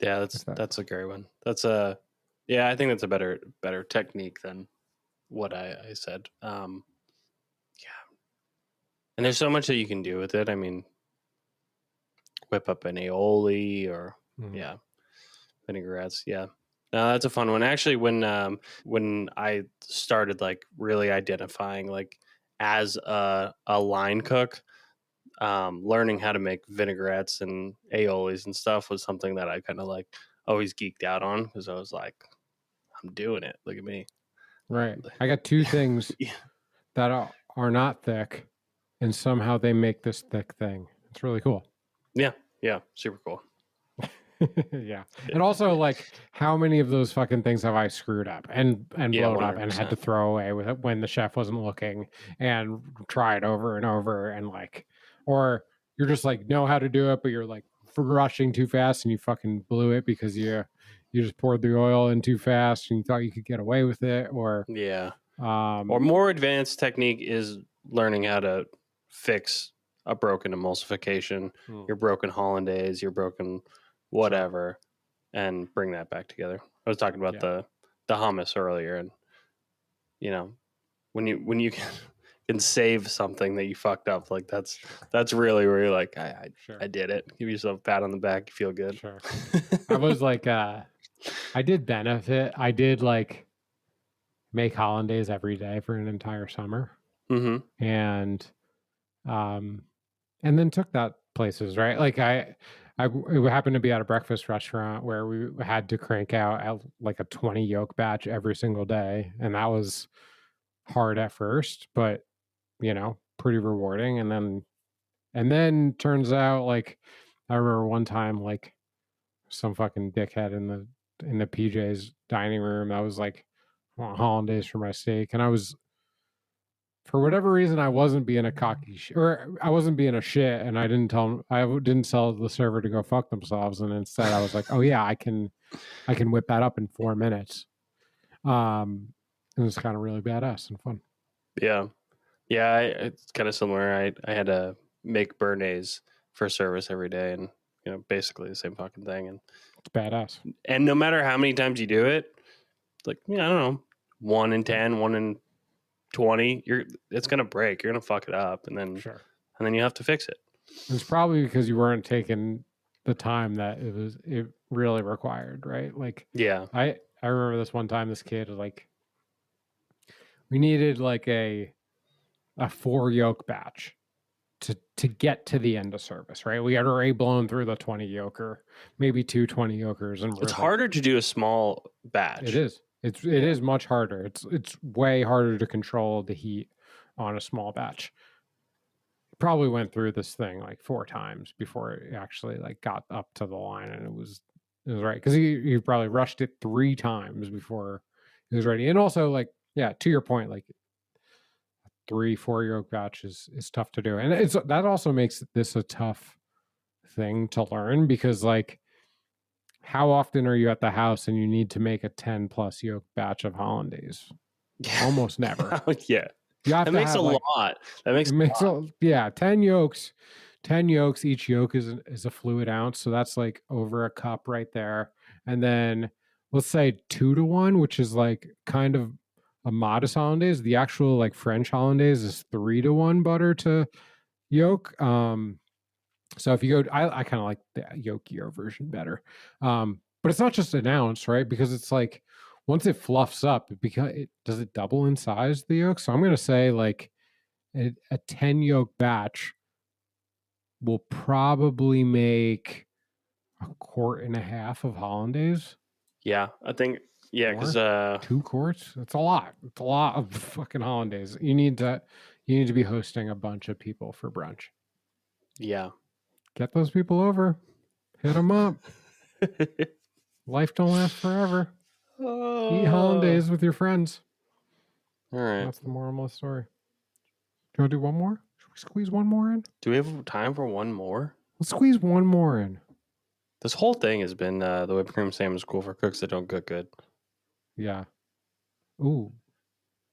Yeah, If that that's a great one. That's a yeah, I think that's a better technique than what I said. Yeah. And there's so much that you can do with it. I mean, whip up an aioli or yeah, vinaigrettes. Yeah. No, that's a fun one. Actually, when I started like really identifying like as a line cook, learning how to make vinaigrettes and aiolis and stuff was something that I kind of like always geeked out on because I was like, I'm doing it. Look at me. Right. I got two things Yeah. that are not thick, and somehow they make this thick thing. It's really cool. Yeah. Yeah. Super cool. Yeah. And also like how many of those fucking things have I screwed up and Yeah. blown up and had to 100%. throw away with it when the chef wasn't looking and tried over and over and like or you're just like know how to do it but you're like rushing too fast and you fucking blew it because you just poured the oil in too fast and you thought you could get away with it or Yeah. Or more advanced technique is learning how to fix a broken emulsification, your broken hollandaise, your broken whatever, and bring that back together. I was talking about yeah. the hummus earlier, and you know when you can save something that you fucked up, like that's really where you're like Sure. I did it. Give yourself a pat on the back. You feel good. Sure. I was like I did benefit. I did like make hollandaise every day for an entire summer. Mm-hmm. And um and then took that places, right? Like I it happened to be at a breakfast restaurant where we had to crank out like a 20 yolk batch every single day, and that was hard at first, but pretty rewarding. And then turns out like I remember one time like some fucking dickhead in the PJ's dining room that was like, "I want hollandaise for my steak," and I was for whatever reason, I wasn't being a cocky or I wasn't being a shit, and I didn't didn't tell the server to go fuck themselves, and instead I was like, oh yeah, I can whip that up in 4 minutes. It was kind of really badass and fun. Yeah. Yeah, it's kind of similar. I had to make béarnaise for service every day, and basically the same fucking thing. It's badass. And no matter how many times you do it, like I don't know, 1 in 10, 1 in 20, it's gonna break. You're gonna fuck it up, and then you have to fix it. It's probably because you weren't taking the time that it really required, right? Like, yeah, I remember this one time, this kid was like, we needed like a 4 yolk batch to get to the end of service, right? We had already blown through the 20 yoker, maybe 2 20 yokers, and it's harder to do a small batch. It is. It is much harder. It's way harder to control the heat on a small batch. Probably went through this thing like 4 times before it actually like got up to the line, and it was right, because he probably rushed it 3 times before it was ready. And also, like, yeah, to your point, like 3-4 yolk batch is tough to do, and that also makes this a tough thing to learn, because like, how often are you at the house and you need to make a 10 plus yolk batch of hollandaise? Almost never. Yeah. You have that to makes have, a like, lot. That makes a lot. Yeah, 10 yolks. 10 yolks. Each yolk is a fluid ounce. So that's like over a cup right there. And then let's say 2 to 1, which is like kind of a modest hollandaise. The actual like French hollandaise is 3 to 1 butter to yolk. So if you go, I kind of like the yolkier version better. But it's not just an ounce, right? Because it's like, once it fluffs up, does it double in size, the yolk? So I'm going to say like a 10 yolk batch will probably make 1.5 quarts of hollandaise. Yeah, I think, yeah, because 2 quarts. It's a lot. It's a lot of fucking hollandaise. You need to be hosting a bunch of people for brunch. Yeah. Get those people over. Hit them up. Life don't last forever. Eat hollandaise with your friends. All right. That's the moral of the story. Do you want to do one more? Should we squeeze one more in? Do we have time for one more? Let's squeeze one more in. This whole thing has been the whipped cream salmon school for cooks that don't cook good. Yeah. Ooh,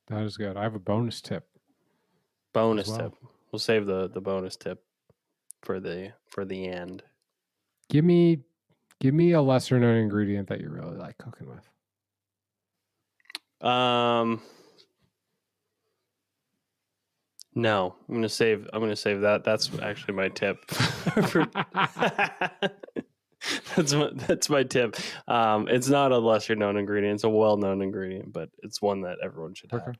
that is good. I have a bonus tip. Bonus tip. We'll save the bonus tip for the end. Give me a lesser known ingredient that you really like cooking with. No, I'm gonna save that. That's actually my tip. That's my tip. It's not a lesser known ingredient. It's a well known ingredient, but it's one that everyone should have.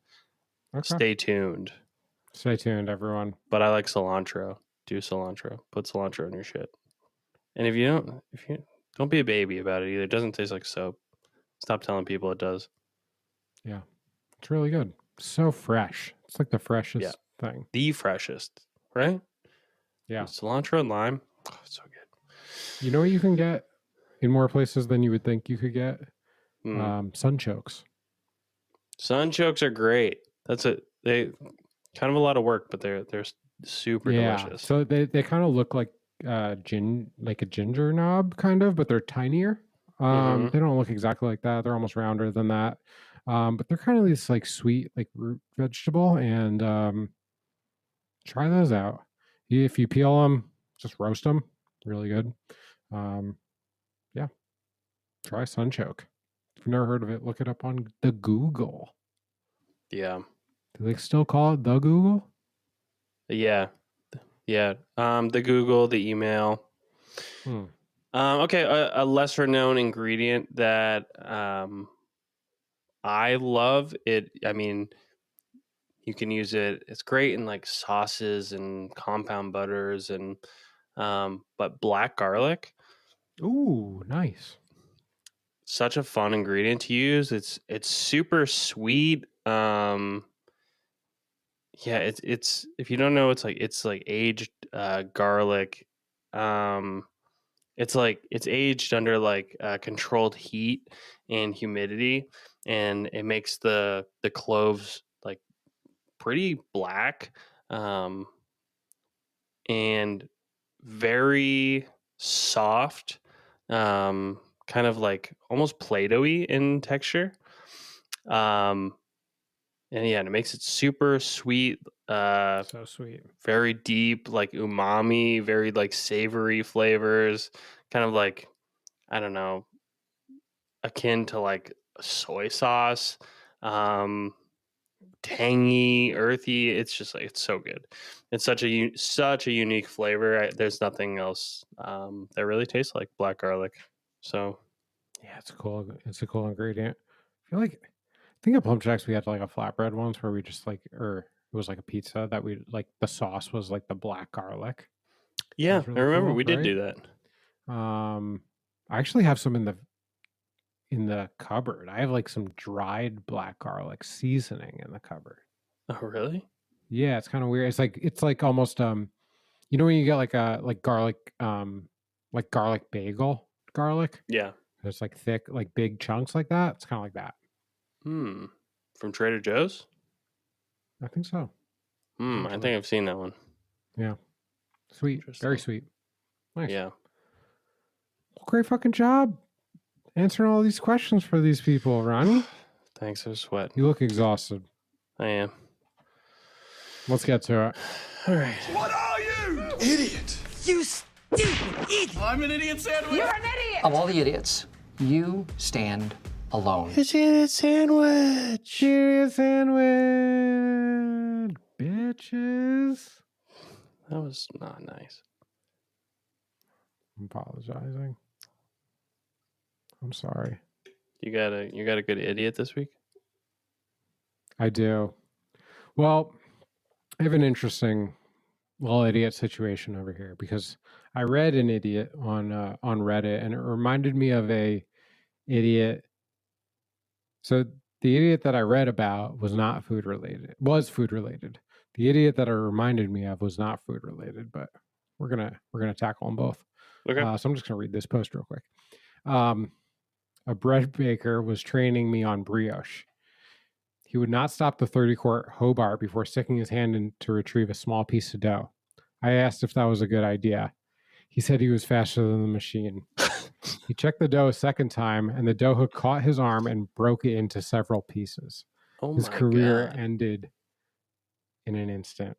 Okay. Stay tuned. Stay tuned, everyone. But I like cilantro. Do cilantro. Put cilantro in your shit. And if you don't be a baby about it either. It doesn't taste like soap. Stop telling people it does. Yeah, it's really good. So fresh. It's like the freshest thing. The freshest, right? Yeah. With cilantro and lime. Oh, it's so good. You know what you can get in more places than you would think you could get? Sunchokes. Sunchokes are great. That's it. They kind of a lot of work, but they're super delicious. So they kind of look like a ginger knob kind of, but they're tinier. They don't look exactly like that. They're almost rounder than that. But they're kind of this like sweet like root vegetable, and try those out. If you peel them, just roast them. Really good. Yeah. Try sunchoke. If you've never heard of it, look it up on the Google. Yeah. Do they still call it the Google? Yeah. Yeah. The Google, the email. Okay. A lesser known ingredient that I love it. I mean, you can use it. It's great in like sauces and compound butters and but black garlic. Ooh, nice. Such a fun ingredient to use. It's super sweet. Yeah, it's if you don't know, it's like aged garlic. It's aged under like controlled heat and humidity, and it makes the cloves like pretty black, and very soft, kind of like almost Play-Doh-y in texture. And yeah, and it makes it super sweet. So sweet. Very deep, like umami, very like savory flavors, kind of like, I don't know, akin to like soy sauce. Tangy, earthy. It's just like, it's so good. It's such a unique flavor. There's nothing else that really tastes like black garlic. So Yeah, it's cool. It's a cool ingredient. I feel like I think at Plum Jacks we had like a flatbread once where we just like, or it was like a pizza that we like the sauce was like the black garlic. It yeah, was I really remember cool, we did right? do that. I actually have some in the cupboard. I have like some dried black garlic seasoning in the cupboard. Oh, really? Yeah, it's kind of weird. It's like almost you know when you get like a like garlic bagel garlic? Yeah. It's like thick, like big chunks like that. It's kind of like that. From Trader Joe's? I think so. I think I've seen that one. Yeah. Sweet. Very Interesting. sweet. Nice. Yeah. Well, great fucking job answering all these questions for these people, Ronnie. Thanks for sweat. You look exhausted. I am. Let's get to it. All right. What are you? Idiot. You stupid idiot! I'm an idiot sandwich. You're an idiot! Of all the idiots, you stand alone. It's a sandwich. Cheers sandwich, bitches. That was not nice. I'm apologizing. I'm sorry. You got a good idiot this week? I do. Well, I have an interesting little idiot situation over here because I read an idiot on Reddit and it reminded me of a idiot. So the idiot that I read about was not food related. Was food related. The idiot that it reminded me of was not food related, but we're gonna tackle them both. Okay. So I'm just gonna read this post real quick. A bread baker was training me on brioche. He would not stop the 30-quart Hobart before sticking his hand in to retrieve a small piece of dough. I asked if that was a good idea. He said he was faster than the machine. He checked the dough a second time, and the dough hook caught his arm and broke it into several pieces. Oh His my career God. ended in an instant.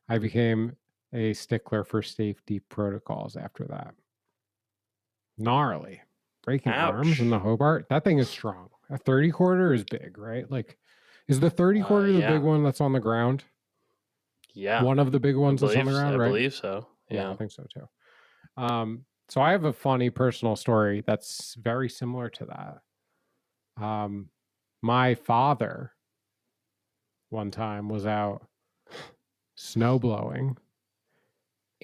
I became a stickler for safety protocols after that. Gnarly. Breaking arms in the Hobart? That thing is strong. A 30-quarter is big, right? Like, is the 30-quarter the yeah. big one that's on the ground? Yeah. One of the big ones that's on the ground, right? I believe so. Yeah. I think so too. So I have a funny personal story that's very similar to that. My father one time was out snow blowing,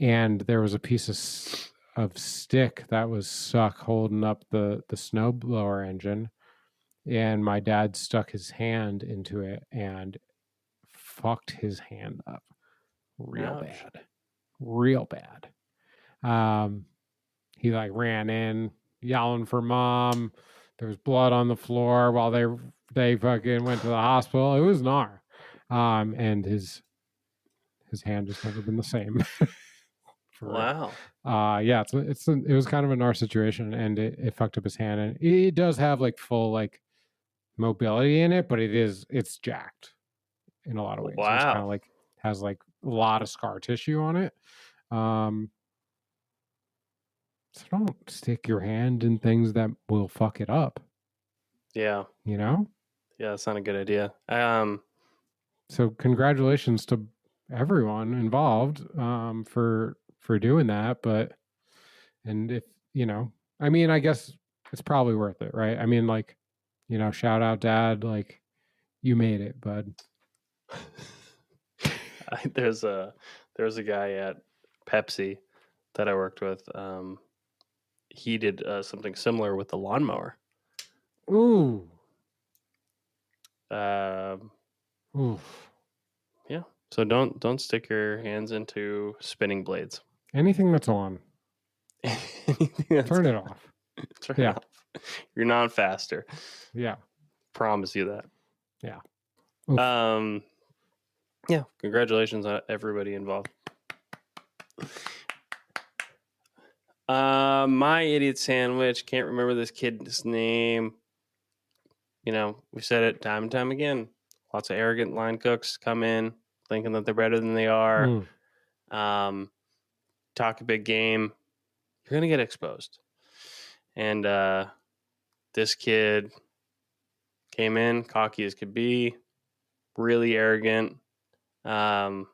and there was a piece of stick that was stuck holding up the snowblower engine, and my dad stuck his hand into it and fucked his hand up real bad. He like ran in yelling for mom. There was blood on the floor while they fucking went to the hospital. It was gnar. And his hand just never been the same. Wow. Yeah, it was kind of a gnar situation, and it fucked up his hand, and it does have like full like mobility in it, but it's jacked in a lot of ways. Wow. It's kind of like has like a lot of scar tissue on it. So don't stick your hand in things that will fuck it up. Yeah. You know? Yeah, that's not a good idea. So congratulations to everyone involved for doing that, but and if I mean, I guess it's probably worth it, right? I mean, like, shout out dad, like you made it, bud. There's a guy at Pepsi that I worked with. He did something similar with the lawnmower. Ooh. Oof. Yeah. So don't stick your hands into spinning blades. Anything that's on. Turn it off. Turn it off. You're not faster. Yeah. Promise you that. Yeah. Oof. Yeah, congratulations on everybody involved. My idiot sandwich, can't remember this kid's name. You know, we said it time and time again. Lots of arrogant line cooks come in thinking that they're better than they are. Talk a big game. You're going to get exposed. And this kid came in, cocky as could be, really arrogant. Didn't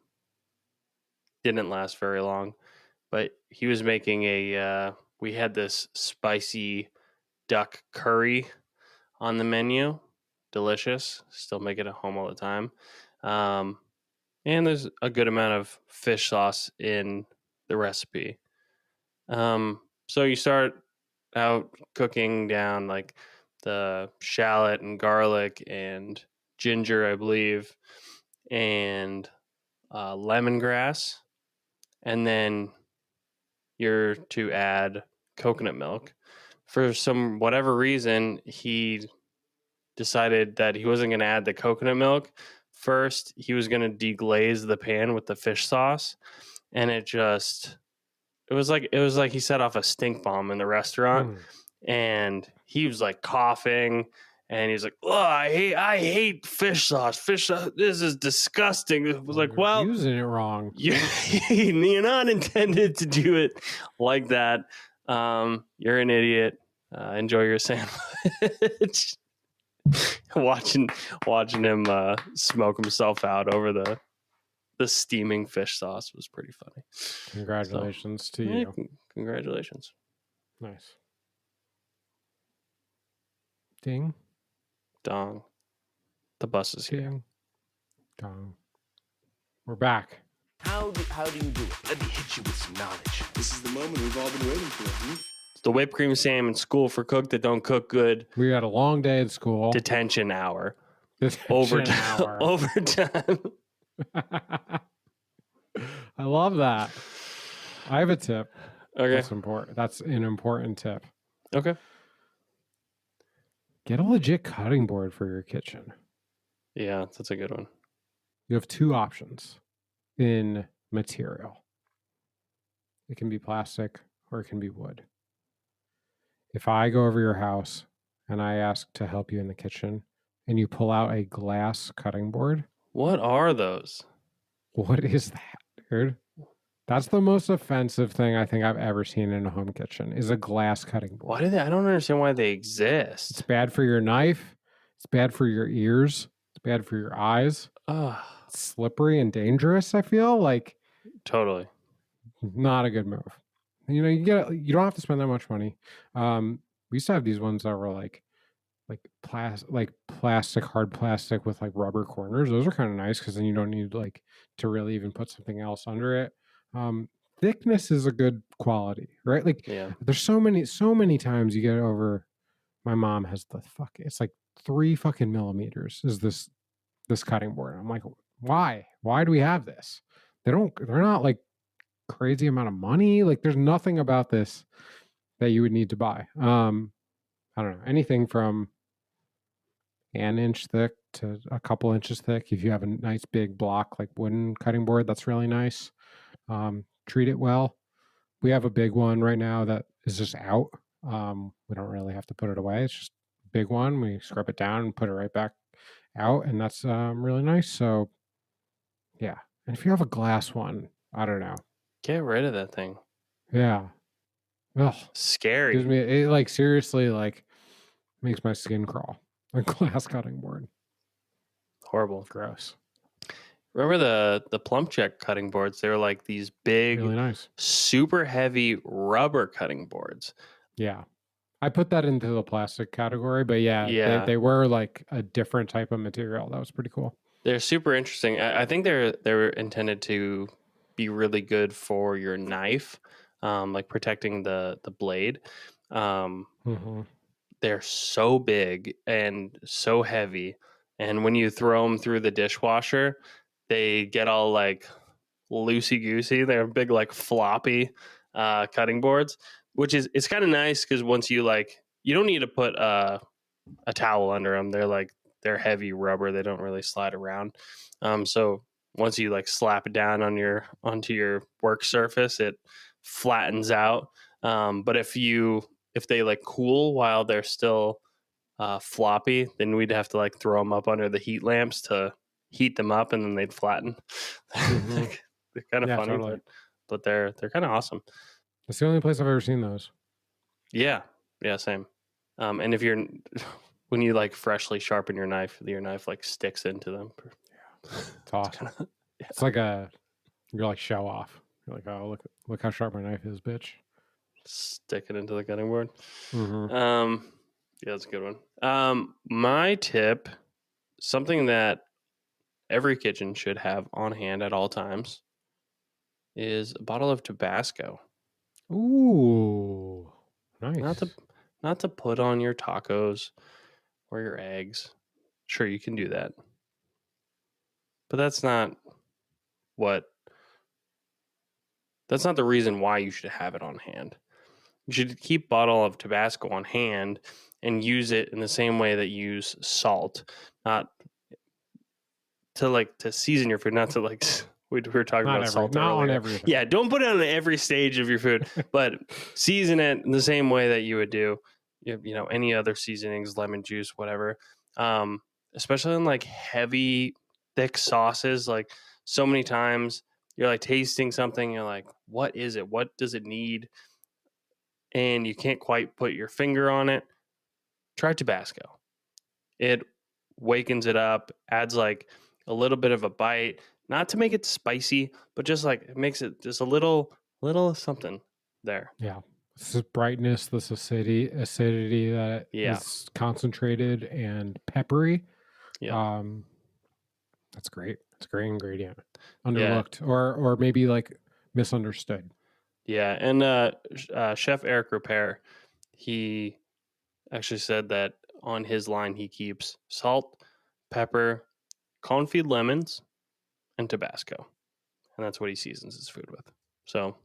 last very long. But he was making we had this spicy duck curry on the menu. Delicious. Still make it at home all the time. And there's a good amount of fish sauce in the recipe. So you start out cooking down like the shallot and garlic and ginger, I believe, and lemongrass. And then you're to add coconut milk. For some whatever reason, he decided that he wasn't going to add the coconut milk. First, he was going to deglaze the pan with the fish sauce, and it was like he set off a stink bomb in the restaurant, and he was like coughing, and he's like, "Oh, I hate fish sauce. Fish sauce. This is disgusting." It was like, well, using it wrong. You're not intended to do it like that. You're an idiot. Enjoy your sandwich. watching him smoke himself out over the steaming fish sauce was pretty funny. Congratulations to you. Congratulations. Nice. Ding. Dong. The bus is here. Ding. Dong. We're back. How do you do it? Let me hit you with some knowledge. This is the moment we've all been waiting for. It's the Whip Cream Salmon School for Cook That Don't Cook Good. We had a long day at school. Detention hour. Overtime. Overtime. I love that. I have a tip. Okay. That's important. That's an important tip. Okay. Get a legit cutting board for your kitchen. Yeah, that's a good one. You have two options in material. It can be plastic or it can be wood. If I go over your house and I ask to help you in the kitchen and you pull out a glass cutting board. What are those? What is that, dude? That's the most offensive thing I think I've ever seen in a home kitchen is a glass cutting board. Why do they? I don't understand why they exist. It's bad for your knife. It's bad for your ears. It's bad for your eyes. It's slippery and dangerous, I feel like. Totally. Not a good move. You know, you don't have to spend that much money. We used to have these ones that were like plastic, hard plastic with like rubber corners. Those are kind of nice because then you don't need like to really even put something else under it. Thickness is a good quality, right? Like there's so many times you get over. My mom has it's like 3 fucking millimeters is this cutting board. I'm like, why do we have this? They're not like crazy amount of money. Like there's nothing about this that you would need to buy. I don't know, anything from an inch thick to a couple inches thick. If you have a nice big block like wooden cutting board, that's really nice. Treat it well. We have a big one right now that is just out. We don't really have to put it away. It's just a big one. We scrub it down and put it right back out, and that's really nice. So yeah. And if you have a glass one, I don't know. Get rid of that thing. Yeah. Ugh. Scary. Gives me it like seriously like makes my skin crawl. A glass cutting board. Horrible. Gross. Remember the Plump Check cutting boards? They were like these big, really nice, super heavy rubber cutting boards. Yeah. I put that into the plastic category, but yeah. They were like a different type of material. That was pretty cool. They're super interesting. I think they're intended to be really good for your knife, like protecting the blade. They're so big and so heavy, and when you throw them through the dishwasher, they get all like loosey goosey. They're big, like floppy cutting boards, which is it's kind of nice because once you don't need to put a towel under them. They're heavy rubber. They don't really slide around. So once you like slap it down onto your work surface, it flattens out. But if they like cool while they're still floppy, then we'd have to like throw them up under the heat lamps to heat them up, and then they'd flatten. They're kind of funny, totally. but they're kind of awesome. It's the only place I've ever seen those. Yeah, same. And if when you like freshly sharpen your knife like sticks into them. It's awesome. It's like you're like show off. You're like, oh, look how sharp my knife is, bitch. Stick it into the cutting board. Mm-hmm. Yeah, that's a good one. My tip, something that every kitchen should have on hand at all times, is a bottle of Tabasco. Ooh, nice. Not to put on your tacos or your eggs. Sure, you can do that, but that's not the reason why you should have it on hand. You should keep a bottle of Tabasco on hand and use it in the same way that you use salt, not to season your food, not to like we were talking about salt not earlier. on everything. Yeah, don't put it on every stage of your food, but season it in the same way that you would do, any other seasonings, lemon juice, whatever. Especially in like heavy, thick sauces. Like so many times you're like tasting something, you're like, what is it? What does it need? And you can't quite put your finger on it. Try Tabasco. It wakens it up, adds like a little bit of a bite, not to make it spicy, but just like it makes it just a little something there. Yeah. The brightness, the acidity that is concentrated and peppery. Yeah. That's great. It's a great ingredient. Underlooked or maybe like misunderstood. Yeah. And Chef Eric Repair, he actually said that on his line he keeps salt, pepper, confit lemons, and Tabasco. And that's what he seasons his food with. So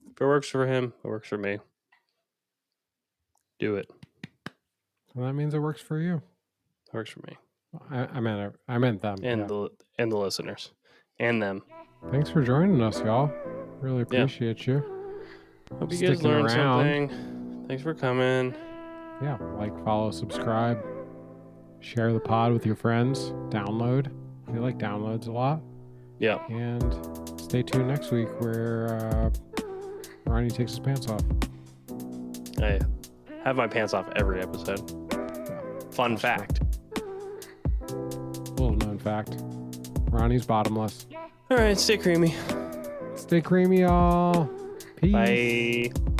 if it works for him, it works for me. Do it. Well, that means it works for you. It works for me. I meant them. And the listeners. And them. Thanks for joining us, y'all. Really appreciate you. Hope you guys learned something. Thanks for coming. Yeah, like, follow, subscribe, share the pod with your friends, download. We like downloads a lot. Yeah. And stay tuned next week where Ronnie takes his pants off. I have my pants off every episode. Fun fact. Little known fact. Ronnie's bottomless. All right, stay creamy. Stay creamy, y'all. Peace. Bye.